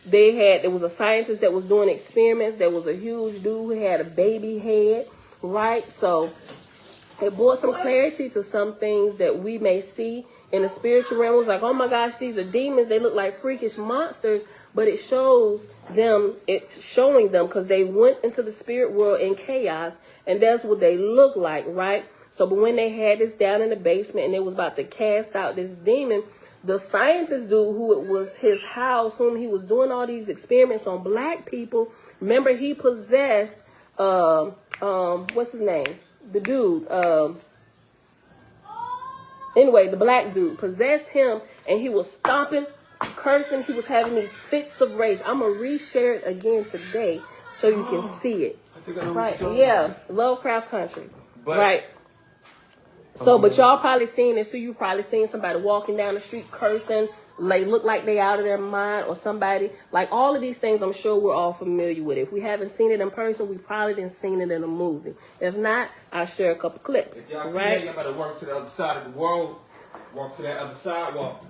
A: there was a scientist that was doing experiments. There was a huge dude who had a baby head, right? So it brought some clarity to some things that we may see in the spiritual realm. It was like, oh my gosh, these are demons. They look like freakish monsters, but it's showing them because they went into the spirit world in chaos, and that's what they look like, right? So, but when they had this down in the basement and they was about to cast out this demon, the scientist dude, who it was his house, whom he was doing all these experiments on black people, remember he possessed, what's his name? The dude, anyway, the black dude possessed him, and he was stomping, cursing. He was having these fits of rage. I'm going to reshare it again today so you can see it.
C: I think I know
A: right?
C: what
A: Yeah, Lovecraft Country. Right. So, but y'all probably seen this. So you probably seen somebody walking down the street cursing, like look like they out of their mind, or somebody like all of these things. I'm sure we're all familiar with. If we haven't seen it in person, we probably didn't seen it in a movie. If not, I'll share a couple clips.
C: If y'all see
A: right?
C: that, y'all better walk to the other side of the world. Walk to that other sidewalk.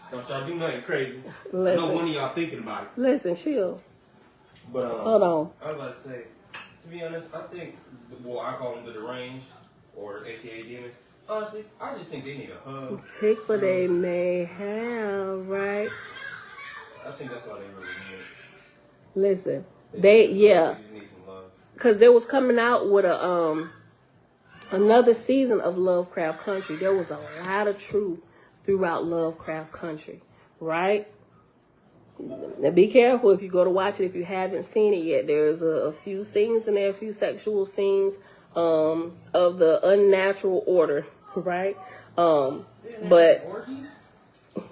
C: Don't y'all do nothing crazy.
A: Listen.
C: I know one of y'all thinking about it.
A: Listen, chill.
C: But
A: Hold on.
C: I was about to say, to be honest, I think I call them the deranged, or AKA demons. Honestly, I just think they need a hug.
A: Take what they may have, right?
C: I think that's all they really need.
A: Listen,
C: They just need some love.
A: Because they was coming out with another season of Lovecraft Country. There was a lot of truth throughout Lovecraft Country, right? Now be careful if you go to watch it if you haven't seen it yet. There's a few scenes in there, a few sexual scenes of the unnatural order, right? But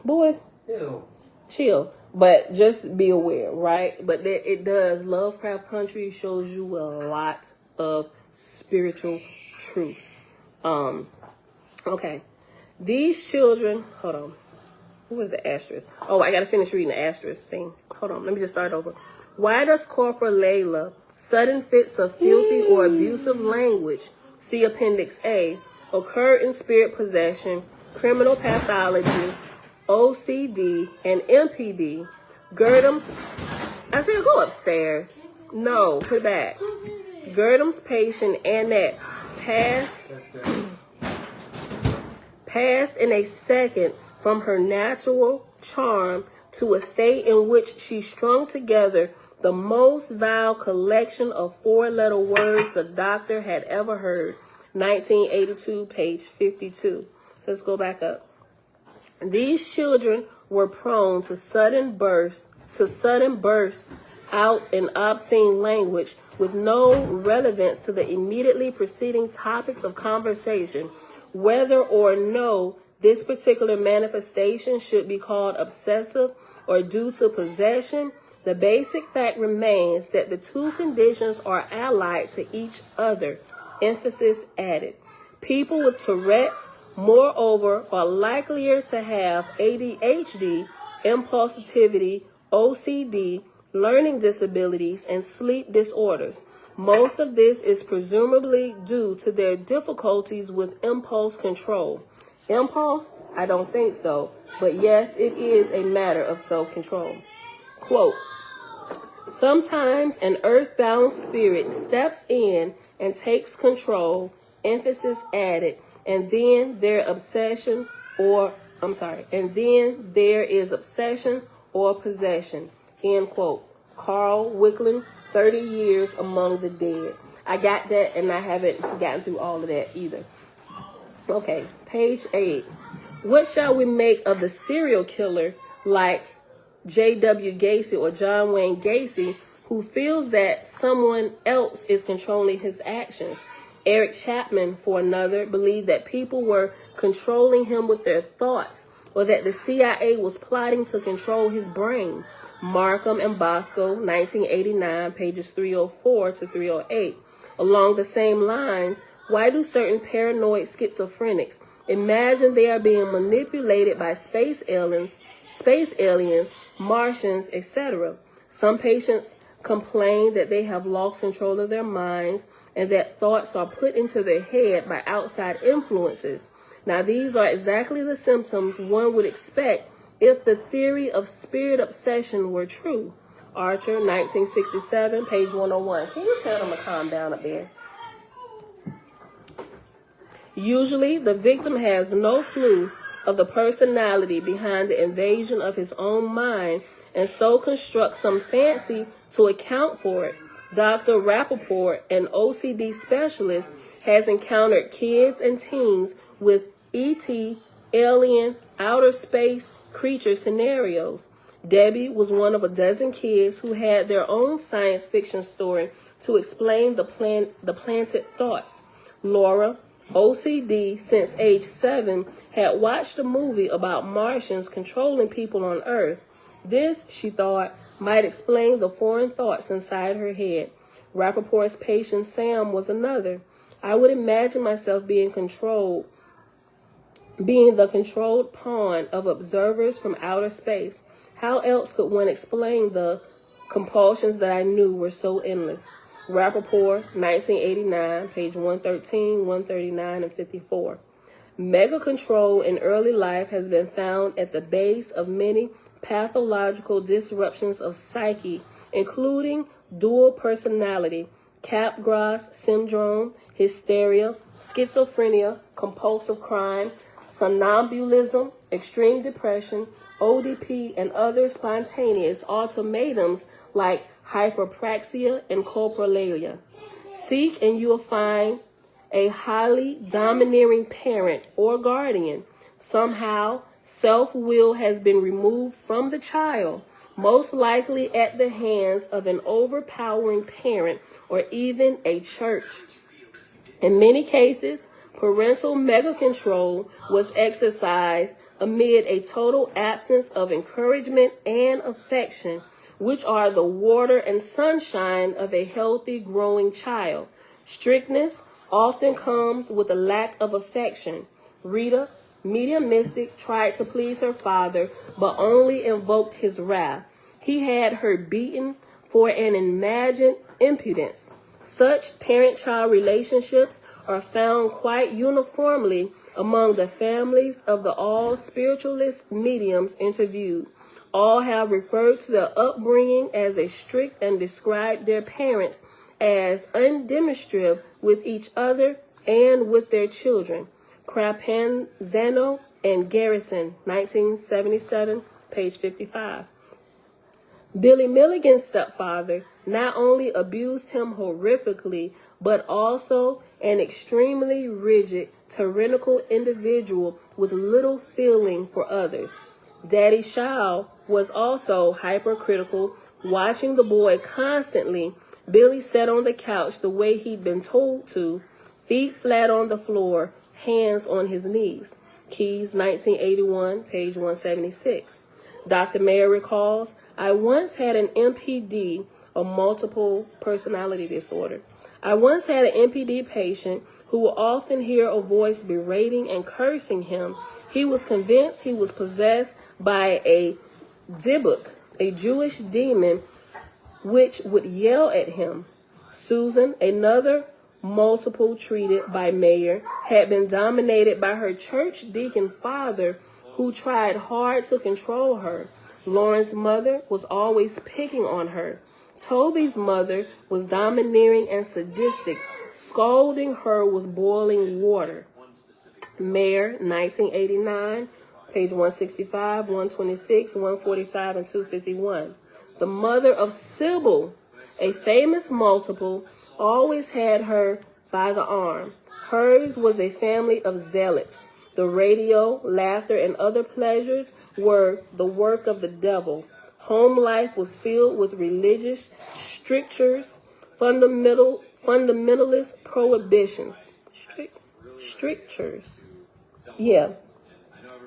A: boy,
C: Ew.
A: chill. But just be aware, right? But it does. Lovecraft Country shows you a lot of spiritual truth. Okay. These children, hold on. What was the asterisk? Oh, I got to finish reading the asterisk thing. Hold on. Let me just start over. Why does Corporal Layla sudden fits of filthy or abusive language, see Appendix A, occur in spirit possession, criminal pathology, OCD, and MPD? Gurdam's, I said go upstairs. No, put it back. Gurdam's patient Annette passed in a second from her natural charm to a state in which she strung together the most vile collection of four-letter words the doctor had ever heard. 1982, page 52. So let's go back up. These children were prone to sudden bursts out in obscene language with no relevance to the immediately preceding topics of conversation, whether or no this particular manifestation should be called obsessive or due to possession, the basic fact remains that the two conditions are allied to each other. Emphasis added. People with Tourette's, moreover, are likelier to have ADHD, impulsivity, OCD, learning disabilities, and sleep disorders. Most of this is presumably due to their difficulties with impulse control. Impulse? I don't think so, but yes, it is a matter of self-control. Quote, sometimes an earthbound spirit steps in and takes control, emphasis added, and then there is obsession or possession, end quote. Carl Wicklund, 30 Years Among the Dead. I got that, and I haven't gotten through all of that either. Okay, page 8. What shall we make of the serial killer like J.W. Gacy or John Wayne Gacy, who feels that someone else is controlling his actions? Eric Chapman, for another, believed that people were controlling him with their thoughts, or that the CIA was plotting to control his brain. Markham and Bosco, 1989, pages 304 to 308. Along the same lines, why do certain paranoid schizophrenics imagine they are being manipulated by space aliens, Martians, etc.? Some patients complain that they have lost control of their minds and that thoughts are put into their head by outside influences. Now, these are exactly the symptoms one would expect if the theory of spirit obsession were true. Archer, 1967, page 101. Can you tell them to calm down up there? Usually, the victim has no clue of the personality behind the invasion of his own mind and so constructs some fancy to account for it. Dr. Rappaport, an OCD specialist, has encountered kids and teens with ET, alien, outer space creature scenarios. Debbie was one of a dozen kids who had their own science fiction story to explain the planted thoughts. Laura, OCD since age 7, had watched a movie about Martians controlling people on Earth. This, she thought, might explain the foreign thoughts inside her head. Rappaport's patient Sam was another. I would imagine myself being the controlled pawn of observers from outer space. How else could one explain the compulsions that I knew were so endless? Rappaport, 1989, page 113, 139, and 54. Mega control in early life has been found at the base of many pathological disruptions of psyche, including dual personality, Capgras syndrome, hysteria, schizophrenia, compulsive crime, somnambulism, extreme depression, ODP, and other spontaneous ultimatums like hyperpraxia and coprolalia. Seek and you will find a highly domineering parent or guardian. Somehow, self-will has been removed from the child, most likely at the hands of an overpowering parent or even a church. In many cases, parental mega-control was exercised amid a total absence of encouragement and affection, which are the water and sunshine of a healthy growing child. Strictness often comes with a lack of affection. Rita, medium mystic, tried to please her father, but only invoked his wrath. He had her beaten for an imagined impudence. Such parent-child relationships are found quite uniformly among the families of the all-spiritualist mediums interviewed. All have referred to their upbringing as a strict and described their parents as undemonstrative with each other and with their children. Crapanzano and Garrison, 1977, page 55. Billy Milligan's stepfather not only abused him horrifically, but also an extremely rigid, tyrannical individual with little feeling for others. Daddy Shaw was also hypercritical, watching the boy constantly. Billy sat on the couch the way he'd been told to, feet flat on the floor, hands on his knees. Keys, 1981, page 176. Dr. Mayer recalls, I once had an MPD, a multiple personality disorder. I once had an MPD patient who would often hear a voice berating and cursing him. He was convinced he was possessed by a Dybbuk, a Jewish demon, which would yell at him. Susan, another multiple treated by Mayer, had been dominated by her church deacon father, who tried hard to control her. Lauren's mother was always picking on her. Toby's mother was domineering and sadistic, scalding her with boiling water. Mayer, 1989, page 165, 126, 145, and 251. The mother of Sybil, a famous multiple, always had her by the arm. Hers was a family of zealots. The radio, laughter, and other pleasures were the work of the devil. Home life was filled with religious strictures, fundamentalist prohibitions. Strictures. Yeah.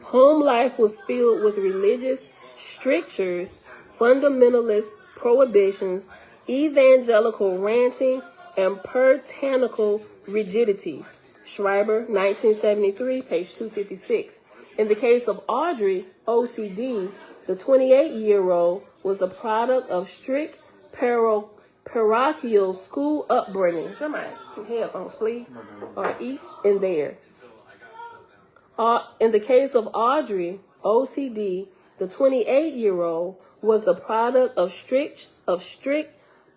A: Home life was filled with religious strictures, fundamentalist prohibitions, evangelical ranting, and puritanical rigidities. Schreiber, 1973, page 256. In the case of Audrey, OCD, the 28-year-old was the product of strict parochial school upbringing. Somebody, some headphones, please. Or eat in there. In the case of Audrey, OCD, the 28-year-old was the product of strict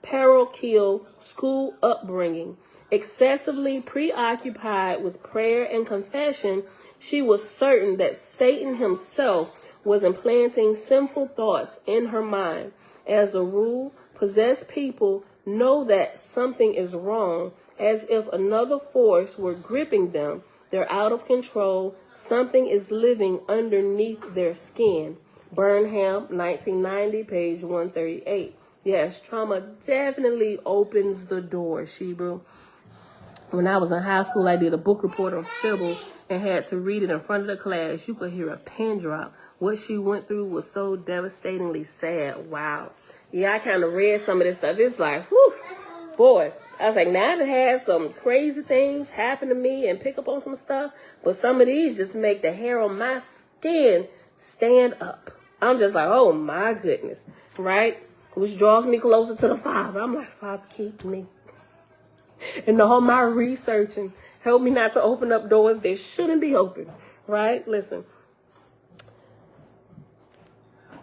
A: parochial school upbringing. Excessively preoccupied with prayer and confession, she was certain that Satan himself was implanting sinful thoughts in her mind. As a rule, possessed people know that something is wrong, as if another force were gripping them. They're out of control. Something is living underneath their skin. Burnham, 1990, page 138. Yes, trauma definitely opens the door, Shebrew. When I was in high school, I did a book report on Sybil and had to read it in front of the class. You could hear a pin drop. What she went through was so devastatingly sad. Wow. Yeah, I kind of read some of this stuff. It's like, whew, boy. I was like, now I had some crazy things happen to me and pick up on some stuff, but some of these just make the hair on my skin stand up. I'm just like, oh my goodness, right? Which draws me closer to the Father. I'm like, Father, keep me. And all my researching help me not to open up doors that shouldn't be open, right? Listen.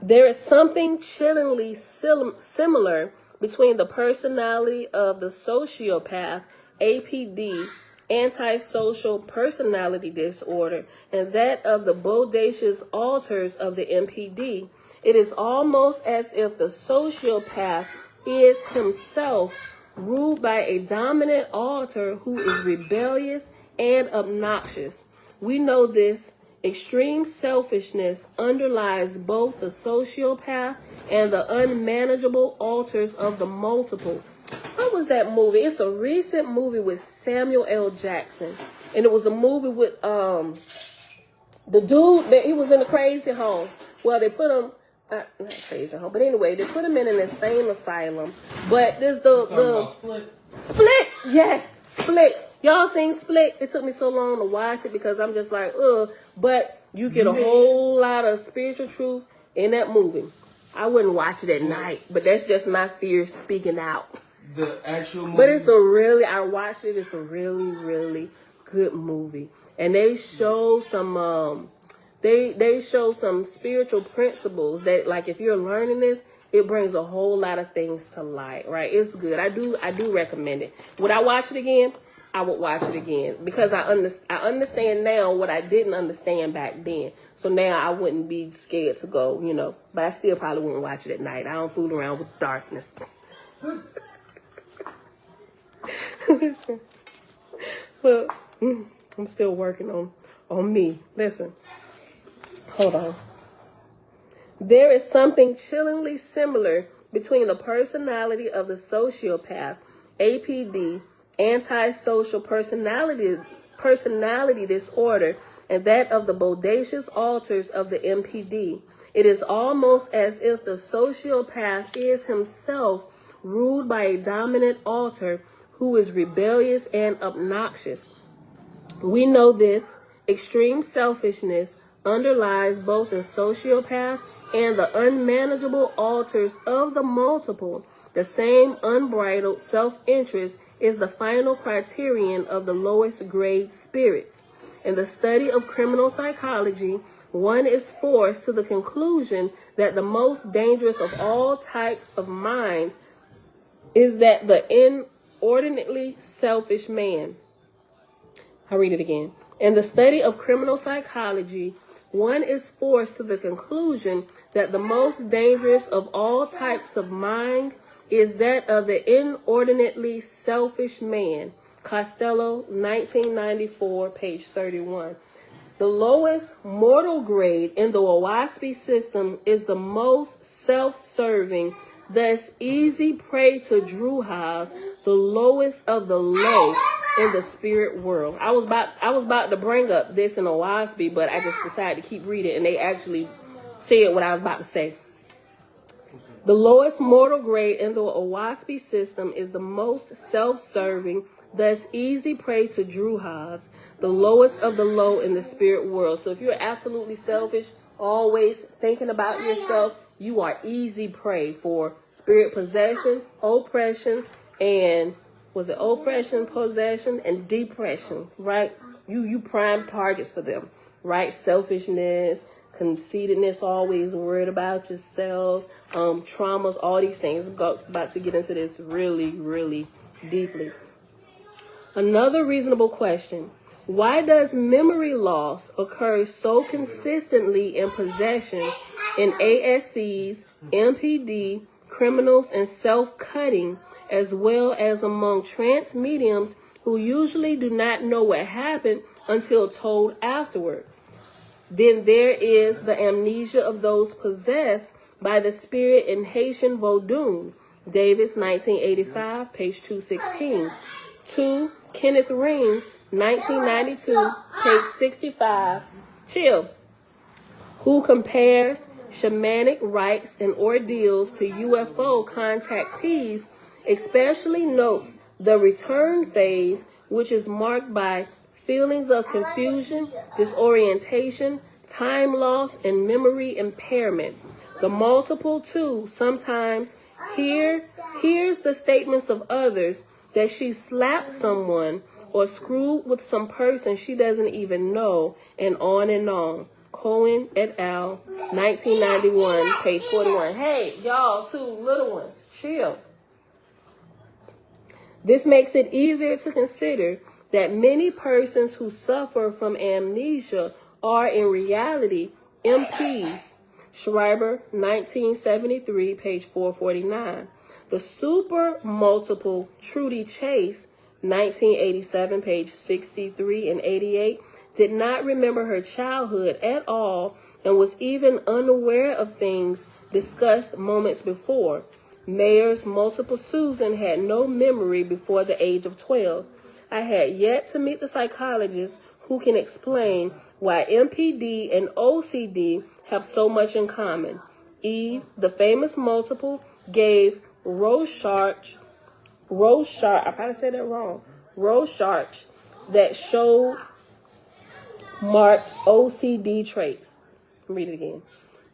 A: There is something chillingly similar between the personality of the sociopath, APD, antisocial personality disorder, and that of the bodacious alters of the MPD. It is almost as if the sociopath is himself ruled by a dominant alter who is rebellious and obnoxious. We know this extreme selfishness underlies both the sociopath and the unmanageable alters of the multiple. What was that movie? It's a recent movie with Samuel L. Jackson. And it was a movie with the dude that he was in a crazy home. Well, they put him not crazy home, but anyway, they put him in an insane asylum. But there's the Split. Yes, Split. Y'all seen Split? It took me so long to watch it because I'm just like, ugh. But you get a whole lot of spiritual truth in that movie. I wouldn't watch it at night, but that's just my fear speaking out.
D: The actual movie.
A: But I watched it. It's a really, really good movie. And they show some, they show some spiritual principles that, like, if you're learning this, it brings a whole lot of things to light, right? It's good. I do recommend it. Would I watch it again? I would watch it again because I understand now what I didn't understand back then. So now I wouldn't be scared to go, but I still probably wouldn't watch it at night. I don't fool around with darkness. Listen, well, I'm still working on me. Listen, hold on. There is something chillingly similar between the personality of the sociopath, APD, antisocial personality disorder, and that of the bodacious altars of the MPD. It is almost as if the sociopath is himself ruled by a dominant alter who is rebellious and obnoxious. We know this extreme selfishness underlies both the sociopath and the unmanageable alters of the multiple. The same unbridled self-interest is the final criterion of the lowest grade spirits. In the study of criminal psychology, one is forced to the conclusion that the most dangerous of all types of mind is that the inordinately selfish man. I'll read it again. In the study of criminal psychology, one is forced to the conclusion that the most dangerous of all types of mind is that of the inordinately selfish man. Costello, 1994, page 31. The lowest mortal grade in the Oahspe system is the most self-serving, thus easy prey to Druhas, the lowest of the low in the spirit world. I was about to bring up this in Oahspe, but I just decided to keep reading, and they actually said what I was about to say. The lowest mortal grade in the Oahspe system is the most self-serving, thus easy prey to Druhas, the lowest of the low in the spirit world. So if you're absolutely selfish, always thinking about yourself, you are easy prey for spirit possession, oppression, and oppression, possession, and depression, right? You prime targets for them, right? Selfishness, conceitedness, always worried about yourself, traumas, all these things. I'm about to get into this really, really deeply. Another reasonable question: why does memory loss occur so consistently in possession in ASCs, MPD, criminals, and self-cutting, as well as among trance mediums who usually do not know what happened until told afterward? Then there is the amnesia of those possessed by the spirit in Haitian Vodun. Davis, 1985, page 216. 2. Kenneth Ring, 1992, page 65. Chill. Who compares shamanic rites and ordeals to UFO contactees, especially notes the return phase, which is marked by feelings of confusion, disorientation, time loss, and memory impairment. The multiple, too, sometimes hears the statements of others that she slapped someone or screwed with some person she doesn't even know, and on and on. Cohen et al., 1991, page 41. Hey, y'all, two little ones, chill. This makes it easier to consider that many persons who suffer from amnesia are in reality MPs. Schreiber, 1973, page 449. The super multiple Trudy Chase, 1987, page 63 and 88, did not remember her childhood at all and was even unaware of things discussed moments before. Mayer's multiple Susan had no memory before the age of 12. I had yet to meet the psychologist who can explain why MPD and OCD have so much in common. Eve, the famous multiple, gave Rorschach, I probably said that wrong, Rorschach, that showed marked OCD traits. Read it again.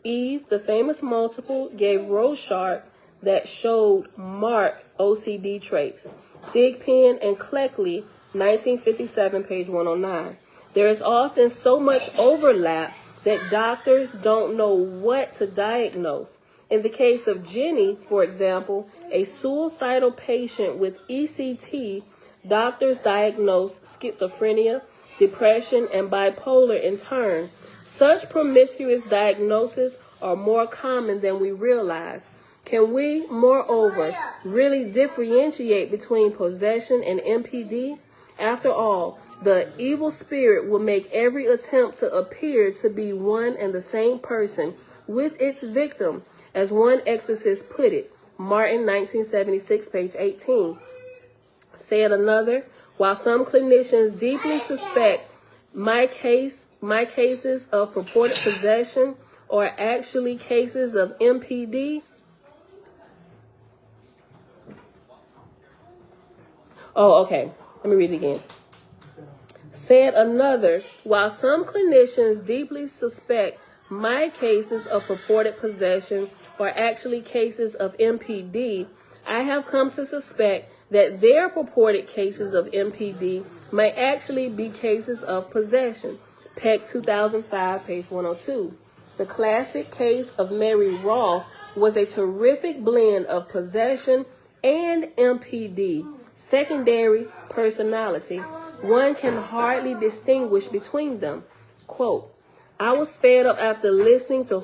A: Eve, the famous multiple, gave Rorschach that showed marked OCD traits. Thigpen and Cleckley, 1957, page 109. There is often so much overlap that doctors don't know what to diagnose. In the case of Jenny, for example, a suicidal patient with ECT, doctors diagnosed schizophrenia, depression, and bipolar in turn. Such promiscuous diagnoses are more common than we realize. Can we, moreover, really differentiate between possession and MPD? After all, the evil spirit will make every attempt to appear to be one and the same person with its victim, as one exorcist put it. Martin, 1976, page 18. Said another, while some clinicians deeply suspect My cases of purported possession are actually cases of MPD. Oh, okay. Let me read it again. Said another, while some clinicians deeply suspect my cases of purported possession are actually cases of MPD, I have come to suspect that their purported cases of MPD may actually be cases of possession. Peck 2005, page 102. The classic case of Mary Roth was a terrific blend of possession and MPD, secondary personality. One can hardly distinguish between them. Quote, I was fed up after listening to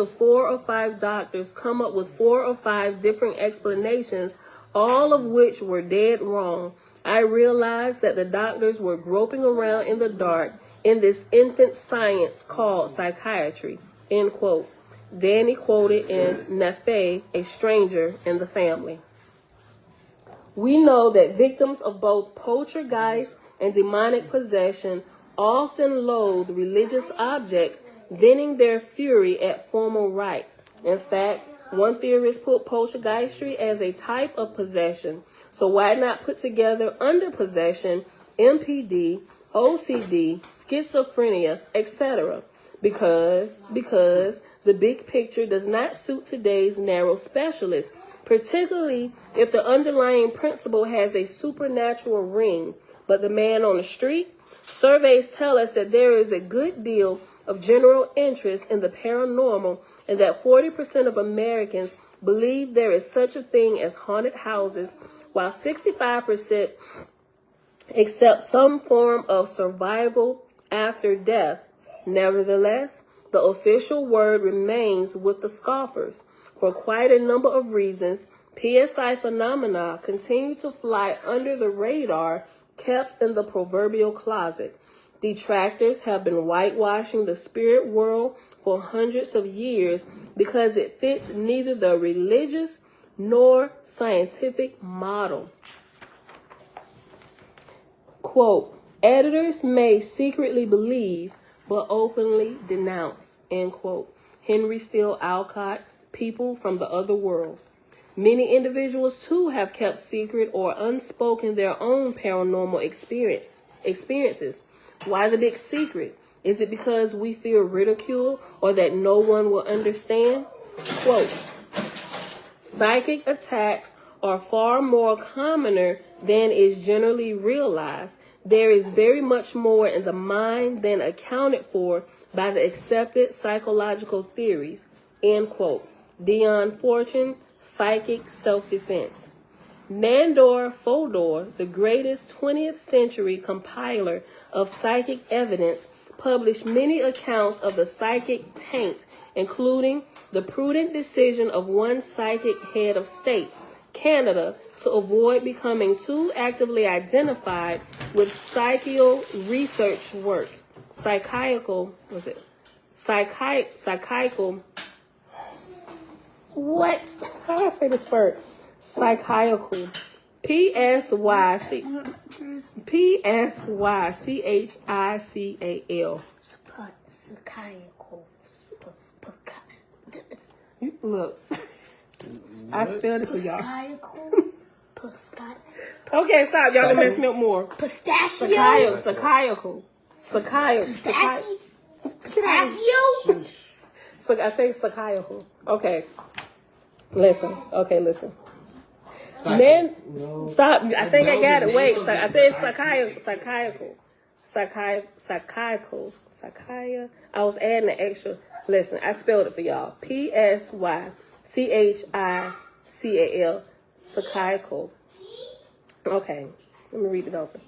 A: four or five doctors come up with 4 or 5 different explanations, all of which were dead wrong. I realized that the doctors were groping around in the dark in this infant science called psychiatry. End quote. Danny quoted in Nafe, A Stranger in the Family. We know that victims of both poltergeist and demonic possession often loathe religious objects, venting their fury at formal rites. In fact, one theorist put poltergeistry as a type of possession. So why not put together under possession, MPD, OCD, schizophrenia, etc.? Because the big picture does not suit today's narrow specialists, particularly if the underlying principle has a supernatural ring. But the man on the street? Surveys tell us that there is a good deal of general interest in the paranormal and that 40% of Americans believe there is such a thing as haunted houses, while 65% accept some form of survival after death. Nevertheless, the official word remains with the scoffers. For quite a number of reasons, PSI phenomena continue to fly under the radar, kept in the proverbial closet. Detractors have been whitewashing the spirit world for hundreds of years because it fits neither the religious nor scientific model. Quote, editors may secretly believe but openly denounce, end quote. Henry Steele Alcott, People from the Other World. Many individuals, too, have kept secret or unspoken their own paranormal experiences. Why the big secret? Is it because we fear ridicule or that no one will understand? Quote, psychic attacks are far more commoner than is generally realized. There is very much more in the mind than accounted for by the accepted psychological theories. End quote. Dion Fortune, Psychic Self-Defense. Nandor Fodor, the greatest 20th century compiler of psychic evidence, published many accounts of the psychic taint, including the prudent decision of one psychic head of state, Canada, to avoid becoming too actively identified with psychical research work. Psychical, what? How do I say this word? Psychical. Psychical.
B: Psychical.
A: Look, I spelled it for y'all. Okay, stop. Y'all gonna mess me up more.
B: Pistachio.
A: Psychical. So I think psychical. Okay. Listen. Men, stop. I think I got it. Wait. I think it's psychical. I was adding an extra. Listen, I spelled it for y'all. Psychical. Psychical. Okay. Let me read it over.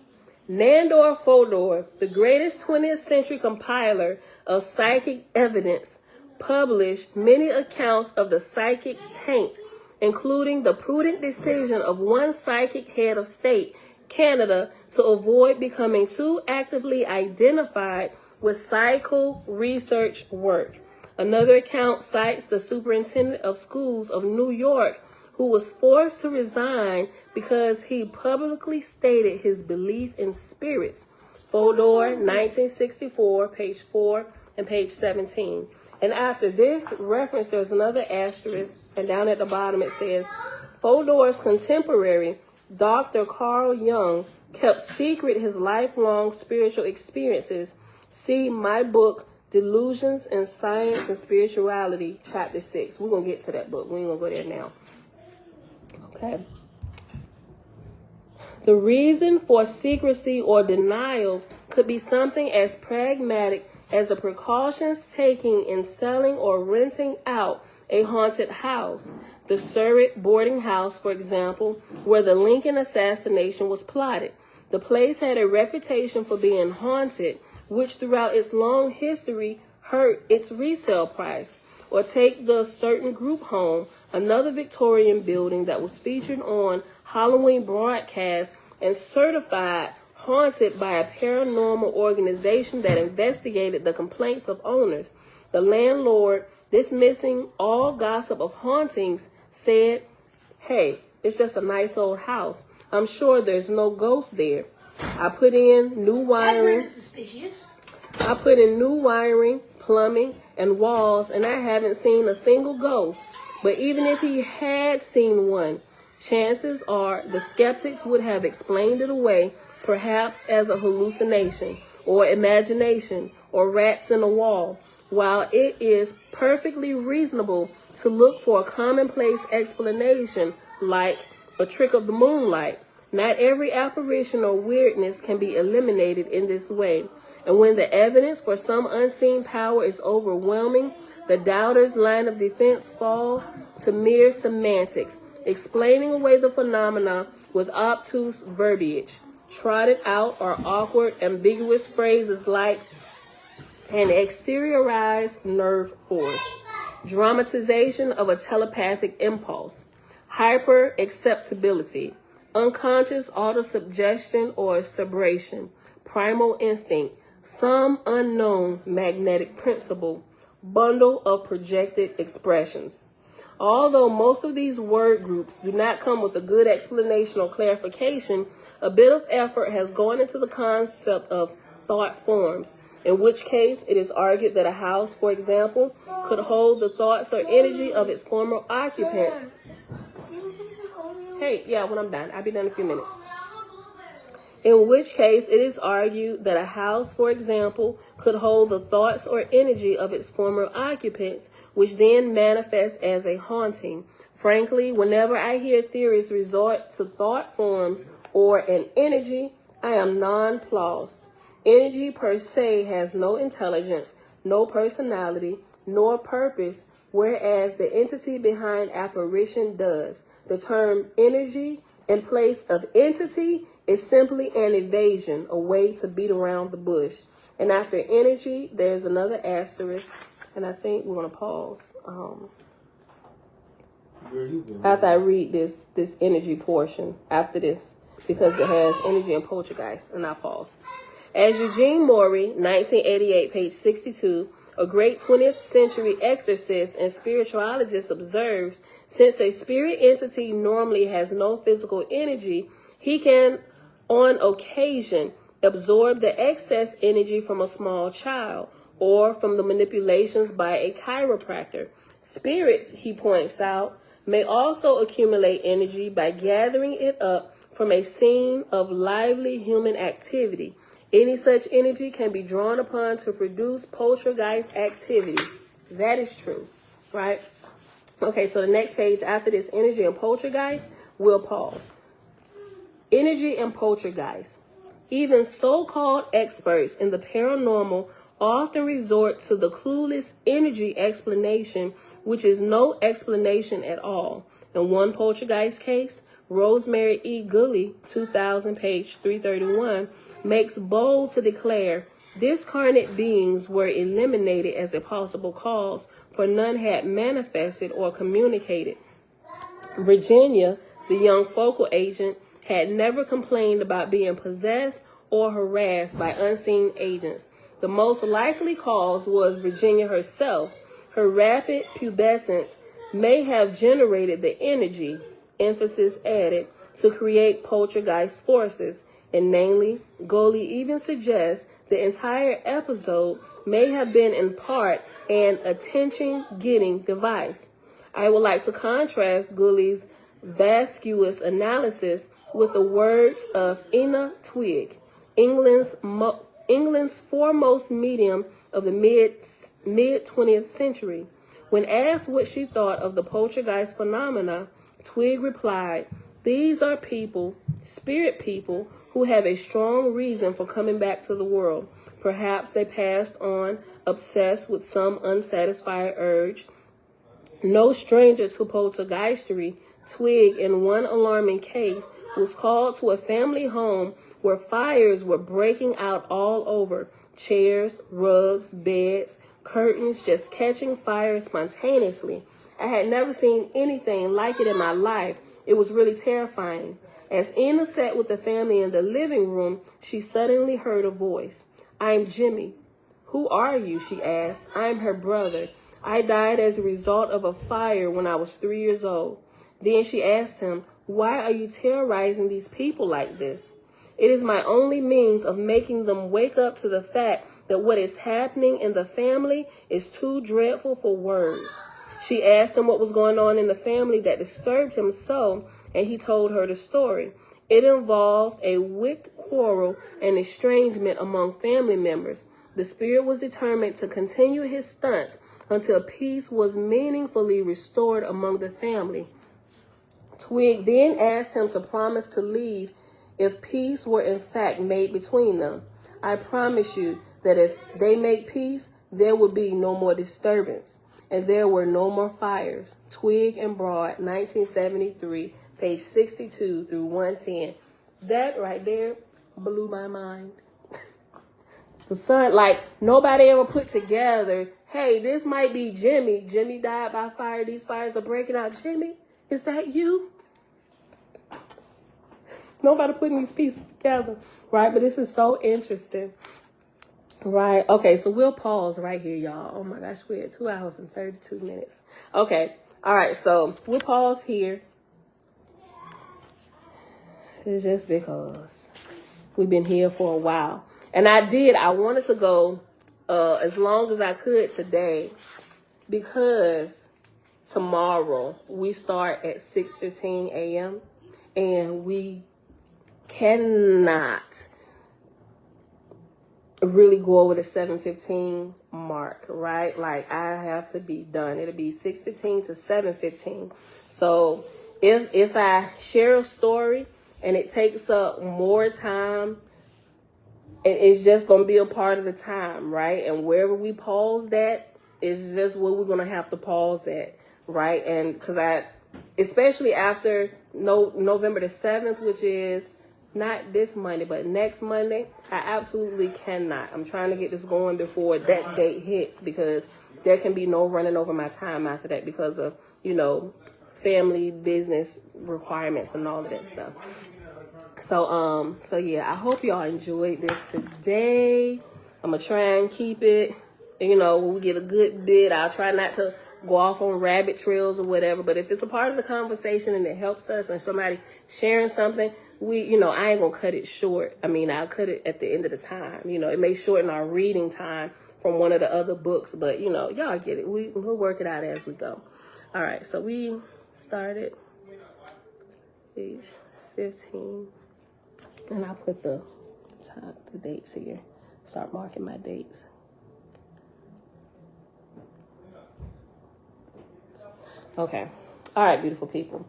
A: Nandor Fodor, the greatest 20th century compiler of psychic evidence, published many accounts of the psychic taint, including the prudent decision of one psychic head of state, Canada, to avoid becoming too actively identified with psychical research work. Another account cites the superintendent of schools of New York, who was forced to resign because he publicly stated his belief in spirits. Fodor, 1964, page 4 and page 17. And after this reference, there's another asterisk, and down at the bottom it says, Fodor's contemporary, Dr. Carl Jung, kept secret his lifelong spiritual experiences. See my book, Delusions in Science and Spirituality, chapter 6. We're going to get to that book. We ain't going to go there now. Okay. The reason for secrecy or denial could be something as pragmatic as the precautions taken in selling or renting out a haunted house. The Surrey boarding house, for example, where the Lincoln assassination was plotted. The place had a reputation for being haunted, which throughout its long history hurt its resale price. Or take the Certain Group home, another Victorian building that was featured on Halloween broadcast and certified haunted by a paranormal organization that investigated the complaints of owners. The landlord, dismissing all gossip of hauntings, said, "Hey, it's just a nice old house. I'm sure there's no ghost there. I put in new wiring.
B: That's suspicious.
A: I put in new wiring, plumbing, and walls, and I haven't seen a single ghost. But even if he had seen one, chances are the skeptics would have explained it away, perhaps as a hallucination, or imagination, or rats in a wall. While it is perfectly reasonable to look for a commonplace explanation like a trick of the moonlight, not every apparition or weirdness can be eliminated in this way. And when the evidence for some unseen power is overwhelming, the doubter's line of defense falls to mere semantics, explaining away the phenomena with obtuse verbiage, trotted out or awkward, ambiguous phrases like an exteriorized nerve force, dramatization of a telepathic impulse, hyper-acceptability, unconscious autosuggestion or cerebration, primal instinct, some unknown magnetic principle, bundle of projected expressions. Although most of these word groups do not come with a good explanation or clarification, a bit of effort has gone into the concept of thought forms, in which case it is argued that a house, for example, could hold the thoughts or energy of its former occupants. Hey, yeah, when I'm done. I'll be done in a few minutes. In which case, it is argued that a house, for example, could hold the thoughts or energy of its former occupants, which then manifests as a haunting. Frankly, whenever I hear theorists resort to thought forms or an energy, I am nonplussed. Energy per se has no intelligence, no personality, nor purpose, whereas the entity behind apparition does. The term energy in place of entity is simply an evasion, a way to beat around the bush. And after energy, there's another asterisk, and I think we're going to pause after I read this energy portion after this, because it has energy and poltergeist, and I'll pause. As Eugene Morey, 1988, page 62, a great 20th century exorcist and spiritualogist observes, since a spirit entity normally has no physical energy, he can, on occasion, absorb the excess energy from a small child or from the manipulations by a chiropractor. Spirits, he points out, may also accumulate energy by gathering it up from a scene of lively human activity. Any such energy can be drawn upon to produce poltergeist activity. That is true, right? Okay, so the next page after this, energy and poltergeist, we'll pause. Energy and poltergeist. Even so-called experts in the paranormal often resort to the clueless energy explanation, which is no explanation at all. In one poltergeist case, Rosemary E. Gulley, 2000, page 331, makes bold to declare discarnate beings were eliminated as a possible cause, for none had manifested or communicated. Virginia, the young focal agent, had never complained about being possessed or harassed by unseen agents. The most likely cause was Virginia herself. Her rapid pubescence may have generated the energy. emphasis added to create poltergeist forces, and namely, Goley even suggests the entire episode may have been in part an attention-getting device. I would like to contrast Goley's vacuous analysis with the words of Ina Twigg, England's foremost medium of the mid 20th century. When asked what she thought of the poltergeist phenomena, Twigg replied, "These are people, spirit people, who have a strong reason for coming back to the world. Perhaps they passed on, obsessed with some unsatisfied urge." No stranger to poltergeistery, Twigg, in one alarming case, was called to a family home where fires were breaking out all over. Chairs, rugs, beds, curtains just catching fire spontaneously. I had never seen anything like it in my life. It was really terrifying. As Ina sat with the family in the living room, she suddenly heard a voice. "I'm Jimmy." "Who are you?" she asked. "I'm her brother. I died as a result of a fire when I was 3 years old." Then she asked him, "Why are you terrorizing these people like this?" "It is my only means of making them wake up to the fact that what is happening in the family is too dreadful for words." She asked him what was going on in the family that disturbed him so, and he told her the story. It involved a wicked quarrel and estrangement among family members. The spirit was determined to continue his stunts until peace was meaningfully restored among the family. Twigg then asked him to promise to leave if peace were in fact made between them. "I promise you that if they make peace, there will be no more disturbance." And there were no more fires. Twigg and Broad, 1973, page 62 through 110. That right there blew my mind. The son, like, nobody ever put together, hey, this might be Jimmy. Jimmy died by fire. These fires are breaking out. Jimmy, is that you? Nobody putting these pieces together, right? But this is so interesting. Right. Okay. So we'll pause right here, y'all. Oh my gosh. We're at 2 hours and 32 minutes. Okay. All right. So we'll pause here. It's just because we've been here for a while. And I wanted to go as long as I could today because tomorrow we start at 6:15 a.m. and we cannot really go over the 7:15 mark, right? Like I have to be done. It'll be 6:15 to 7:15. So if I share a story and it takes up more time, it's just going to be a part of the time, right? And wherever we pause that is just where we're going to have to pause at, right? And because especially after November the 7th, which is not this Monday, but next Monday, I absolutely cannot. I'm trying to get this going before that date hits because there can be no running over my time after that because of, family business requirements and all of that stuff. So yeah, I hope y'all enjoyed this today. I'm going to try and keep it, when we get a good bit, I'll try not to go off on rabbit trails or whatever. But if it's a part of the conversation and it helps us and somebody sharing something, I ain't going to cut it short. I mean, I'll cut it at the end of the time. It may shorten our reading time from one of the other books, but y'all get it. We'll work it out as we go. All right. So we started page 15 and I put the dates here. Start marking my dates. Okay. All right, beautiful people.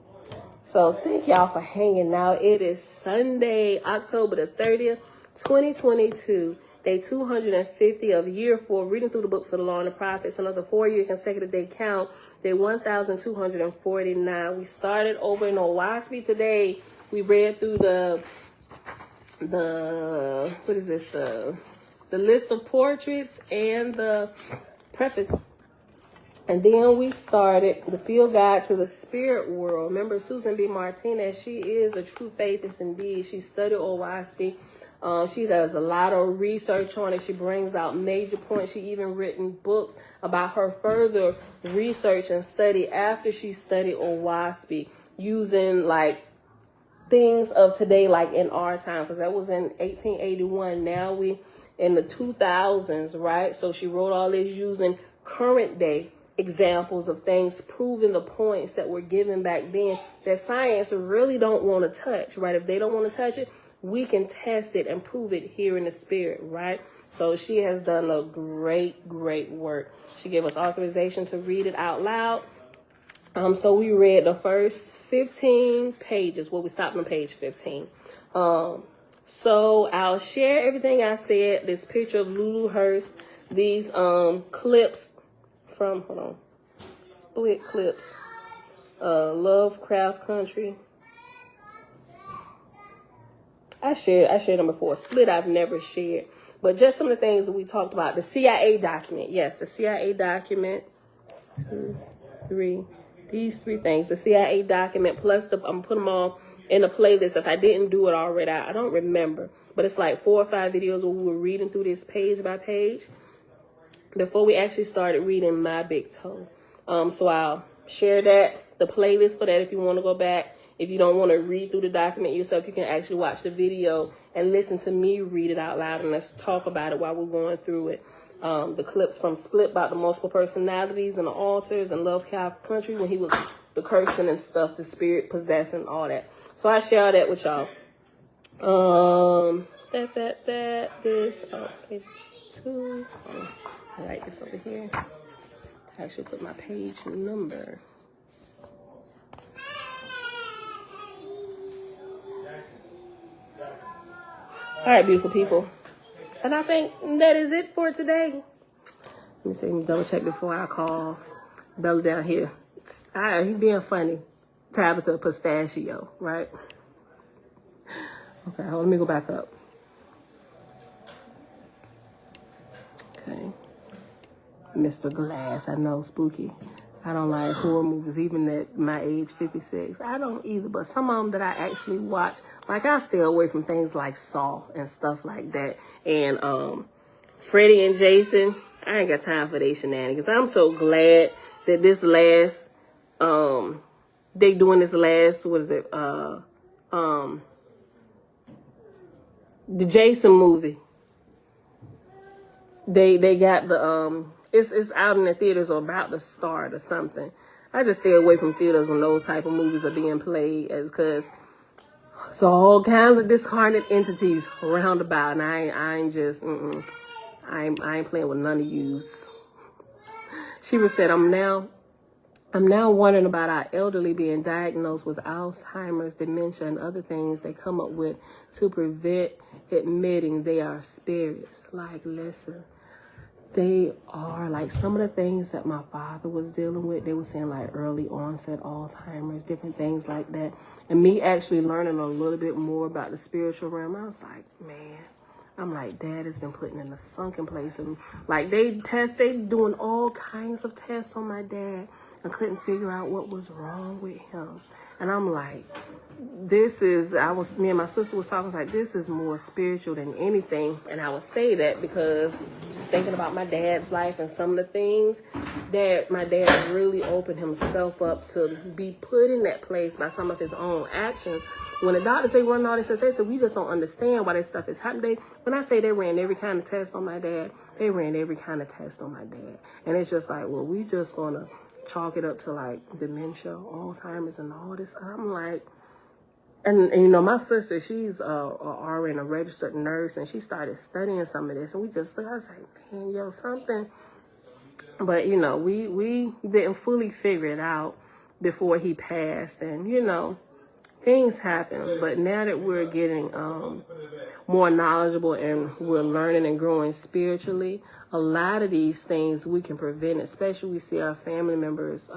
A: So thank y'all for hanging out. It is Sunday, October the 30th, 2022, day 250 of year 4, reading through the books of the Law and the Prophets, another 4-year consecutive day count, day 1249. We started over in Oahspe today. We read through the list of portraits and the preface. And then we started the Field Guide to the Spirit World. Remember, Susan B. Martinez, she is a true faithist indeed. She studied Oahspe She does a lot of research on it. She brings out major points. She even written books about her further research and study after she studied Oahspe, using like things of today, like in our time, because that was in 1881. Now we in the 2000s, right? So she wrote all this using current day examples of things, proving the points that were given back then that science really don't want to touch, right? If they don't want to touch it, we can test it and prove it here in the spirit, right? So she has done a great work. She gave us authorization to read it out loud. So we read the first 15 pages. Well, we stopped on page 15. So I'll share everything I said. This picture of Lulu Hurst, these clips from, hold on, split clips, Lovecraft Country. I shared them before. Split I've never shared. But just some of the things that we talked about. The CIA document. Yes, the CIA document. 2, 3. These 3 things. The CIA document plus I'm going to put them all in a playlist. If I didn't do it already, I don't remember. But it's like 4 or 5 videos where we were reading through this page by page before we actually started reading My Big Toe. So I'll share that, the playlist for that if you want to go back. If you don't want to read through the document yourself, you can actually watch the video and listen to me read it out loud, and let's talk about it while we're going through it. The clips from Split about the multiple personalities and the altars, and Lovecraft Country when he was the cursing and stuff, the spirit possessing, all that. So I share that with y'all. This page 2. I like this over here. I actually put my page number. All right, beautiful people. And I think that is it for today. Let me see, let me double check before I call Bella down here. He being funny. Tabitha Pistachio, right? Okay, let me go back up. Okay. Mr. Glass, I know, spooky. I don't like horror movies, even at my age, 56. I don't either, but some of them that I actually watch, like I stay away from things like Saw and stuff like that. And Freddie and Jason, I ain't got time for their shenanigans. I'm so glad that this last, they doing this last, what is it, the Jason movie. They got the, it's out in the theaters or about to start or something. I just stay away from theaters when those type of movies are being played, because it's all kinds of discarnate entities around about, and I ain't just, I ain't playing with none of yous. She said, I'm now wondering about our elderly being diagnosed with Alzheimer's, dementia, and other things they come up with to prevent admitting they are spirits. Like, listen. They are like some of the things that my father was dealing with. They were saying like early onset Alzheimer's, different things like that. And me actually learning a little bit more about the spiritual realm, I was like, man, I'm like, Dad has been putting in a sunken place. And like they doing all kinds of tests on my dad and couldn't figure out what was wrong with him. And I'm like, me and my sister was talking, like, this is more spiritual than anything. And I would say that because just thinking about my dad's life and some of the things that my dad really opened himself up to be put in that place by some of his own actions. When the doctors say run all this tests, they said, we just don't understand why this stuff is happening. When I say they ran every kind of test on my dad, they ran every kind of test on my dad. And it's just like, well, we just going to chalk it up to like dementia, Alzheimer's, and all this. I'm like, and you know, my sister, she's already a registered nurse, and she started studying some of this, and I was like, man, yo, something. But you know, we didn't fully figure it out before he passed, and you know, things happen. But now that we're getting more knowledgeable and we're learning and growing spiritually, a lot of these things we can prevent, especially we see our family members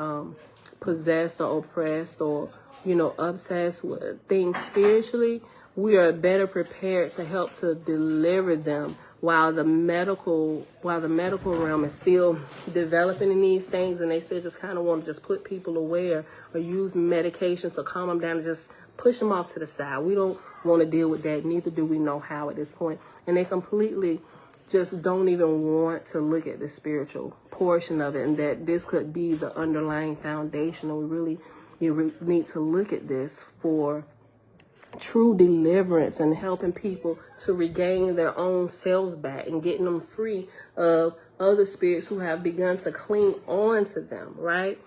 A: possessed or oppressed or obsessed with things spiritually, we are better prepared to help to deliver them while the medical realm is still developing in these things, and they still just kind of want to just put people away or use medication to calm them down and just push them off to the side. We don't want to deal with that. Neither do we know how at this point. And they completely just don't even want to look at the spiritual portion of it, and that this could be the underlying foundation. And we really need to look at this for true deliverance and helping people to regain their own selves back and getting them free of other spirits who have begun to cling on to them, right?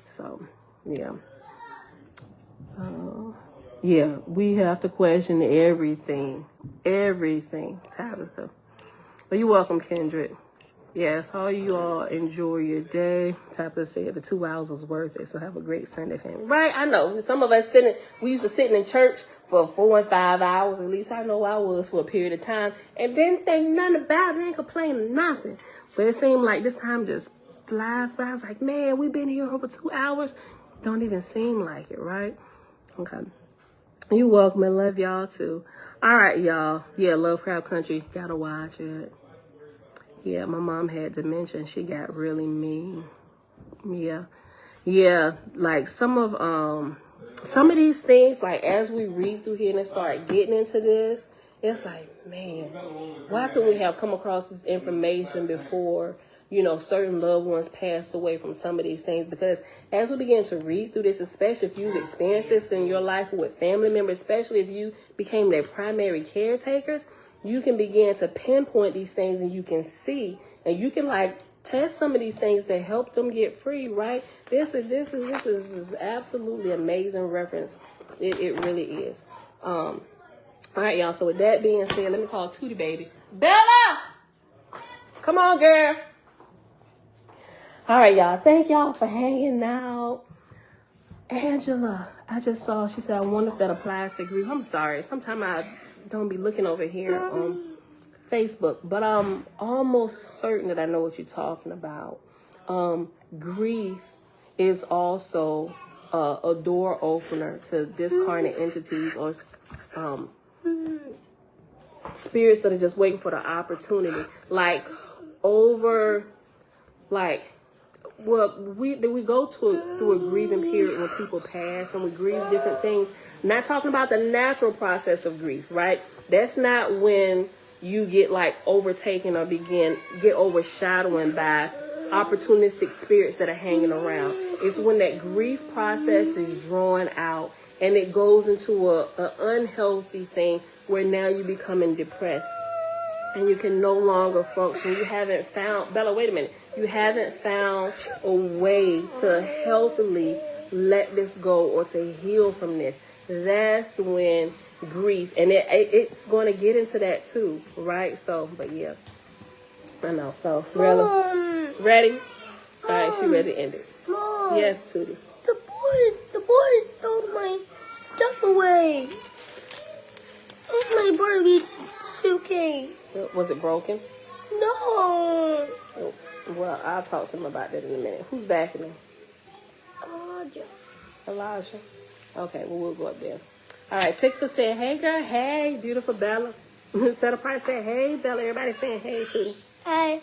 A: So, yeah. We have to question everything, Tabitha. Well, you're welcome, Kendrick. Yes, all you all enjoy your day. Tabitha said the 2 hours was worth it, so have a great Sunday, family. Right, I know. Some of us we used to sit in church for 4 and 5 hours. At least I know I was for a period of time. And didn't think nothing about it, didn't complain nothing. But it seemed like this time just flies by. I was like, man, we've been here over 2 hours. Don't even seem like it, right? Okay. You're welcome, and love y'all too. All right, y'all. Yeah, Lovecraft Country. Gotta watch it. Yeah, my mom had dementia. She got really mean. Yeah. Like some of these things, like as we read through here and start getting into this, it's like, man, why couldn't we have come across this information before? Certain loved ones passed away from some of these things, because as we begin to read through this, especially if you've experienced this in your life with family members, especially if you became their primary caretakers, you can begin to pinpoint these things, and you can see, and you can test some of these things that help them get free, right? This is absolutely amazing reference. It really is. All right, y'all. So with that being said, let me call Tootie Baby. Bella! Come on, girl. All right, y'all. Thank y'all for hanging out. Angela, I just saw, she said, I wonder if that applies to grief. I'm sorry. Sometimes I don't be looking over here on Facebook, but I'm almost certain that I know what you're talking about. Grief is also a door opener to discarnate entities or spirits that are just waiting for the opportunity. We go through a grieving period when people pass, and we grieve different things. Not talking about the natural process of grief, right? That's not when you get overtaken or get overshadowing by opportunistic spirits that are hanging around. It's when that grief process is drawn out and it goes into an unhealthy thing where now you're becoming depressed and you can no longer function. You haven't found, Bella, wait a minute. You haven't found a way to healthily let this go or to heal from this. That's when grief, and it's going to get into that too, right? So, but yeah, I know. So, ready? All right, she ready to end it.
B: Mom,
A: yes, Tootie.
B: The boys stole my stuff away. It's my Barbie suitcase.
A: Was it broken?
B: No.
A: Well, I'll talk to them about that in a minute. Who's backing them? Elijah. Okay, well, we'll go up there. All right, Tickful said, hey, girl. Hey, beautiful Bella. Set apart said, hey, Bella. Everybody saying hey to me.
B: Hey.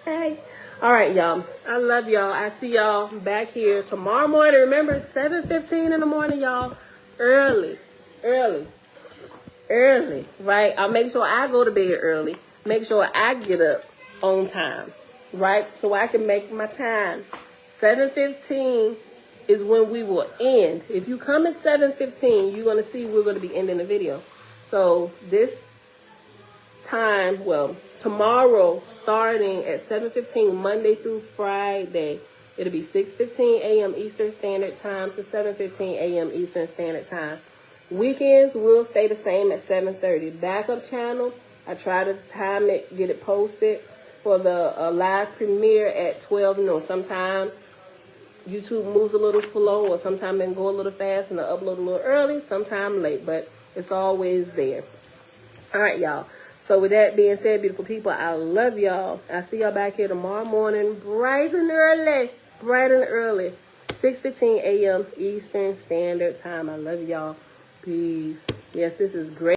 A: Hey. All right, y'all. I love y'all. I see y'all back here tomorrow morning. Remember, 7:15 in the morning, y'all. Early. Right? I'll make sure I go to bed early. Make sure I get up on time. Right? So I can make my time. 7:15 is when we will end. If you come at 7:15, you're going to see we're going to be ending the video. So this time, tomorrow, starting at 7:15, Monday through Friday, it'll be 6:15 a.m. Eastern Standard Time to 7:15 a.m. Eastern Standard Time. Weekends will stay the same at 7:30. Backup channel, I try to time it, get it posted for the live premiere at 12 noon. Sometimes YouTube moves a little slow, or sometimes they go a little fast and I upload a little early, sometimes late, but it's always there. All right, y'all. So with that being said, beautiful people, I love y'all. I'll see y'all back here tomorrow morning, bright and early. 6:15 a.m. Eastern Standard Time. I love y'all. Peace. Yes, this is great.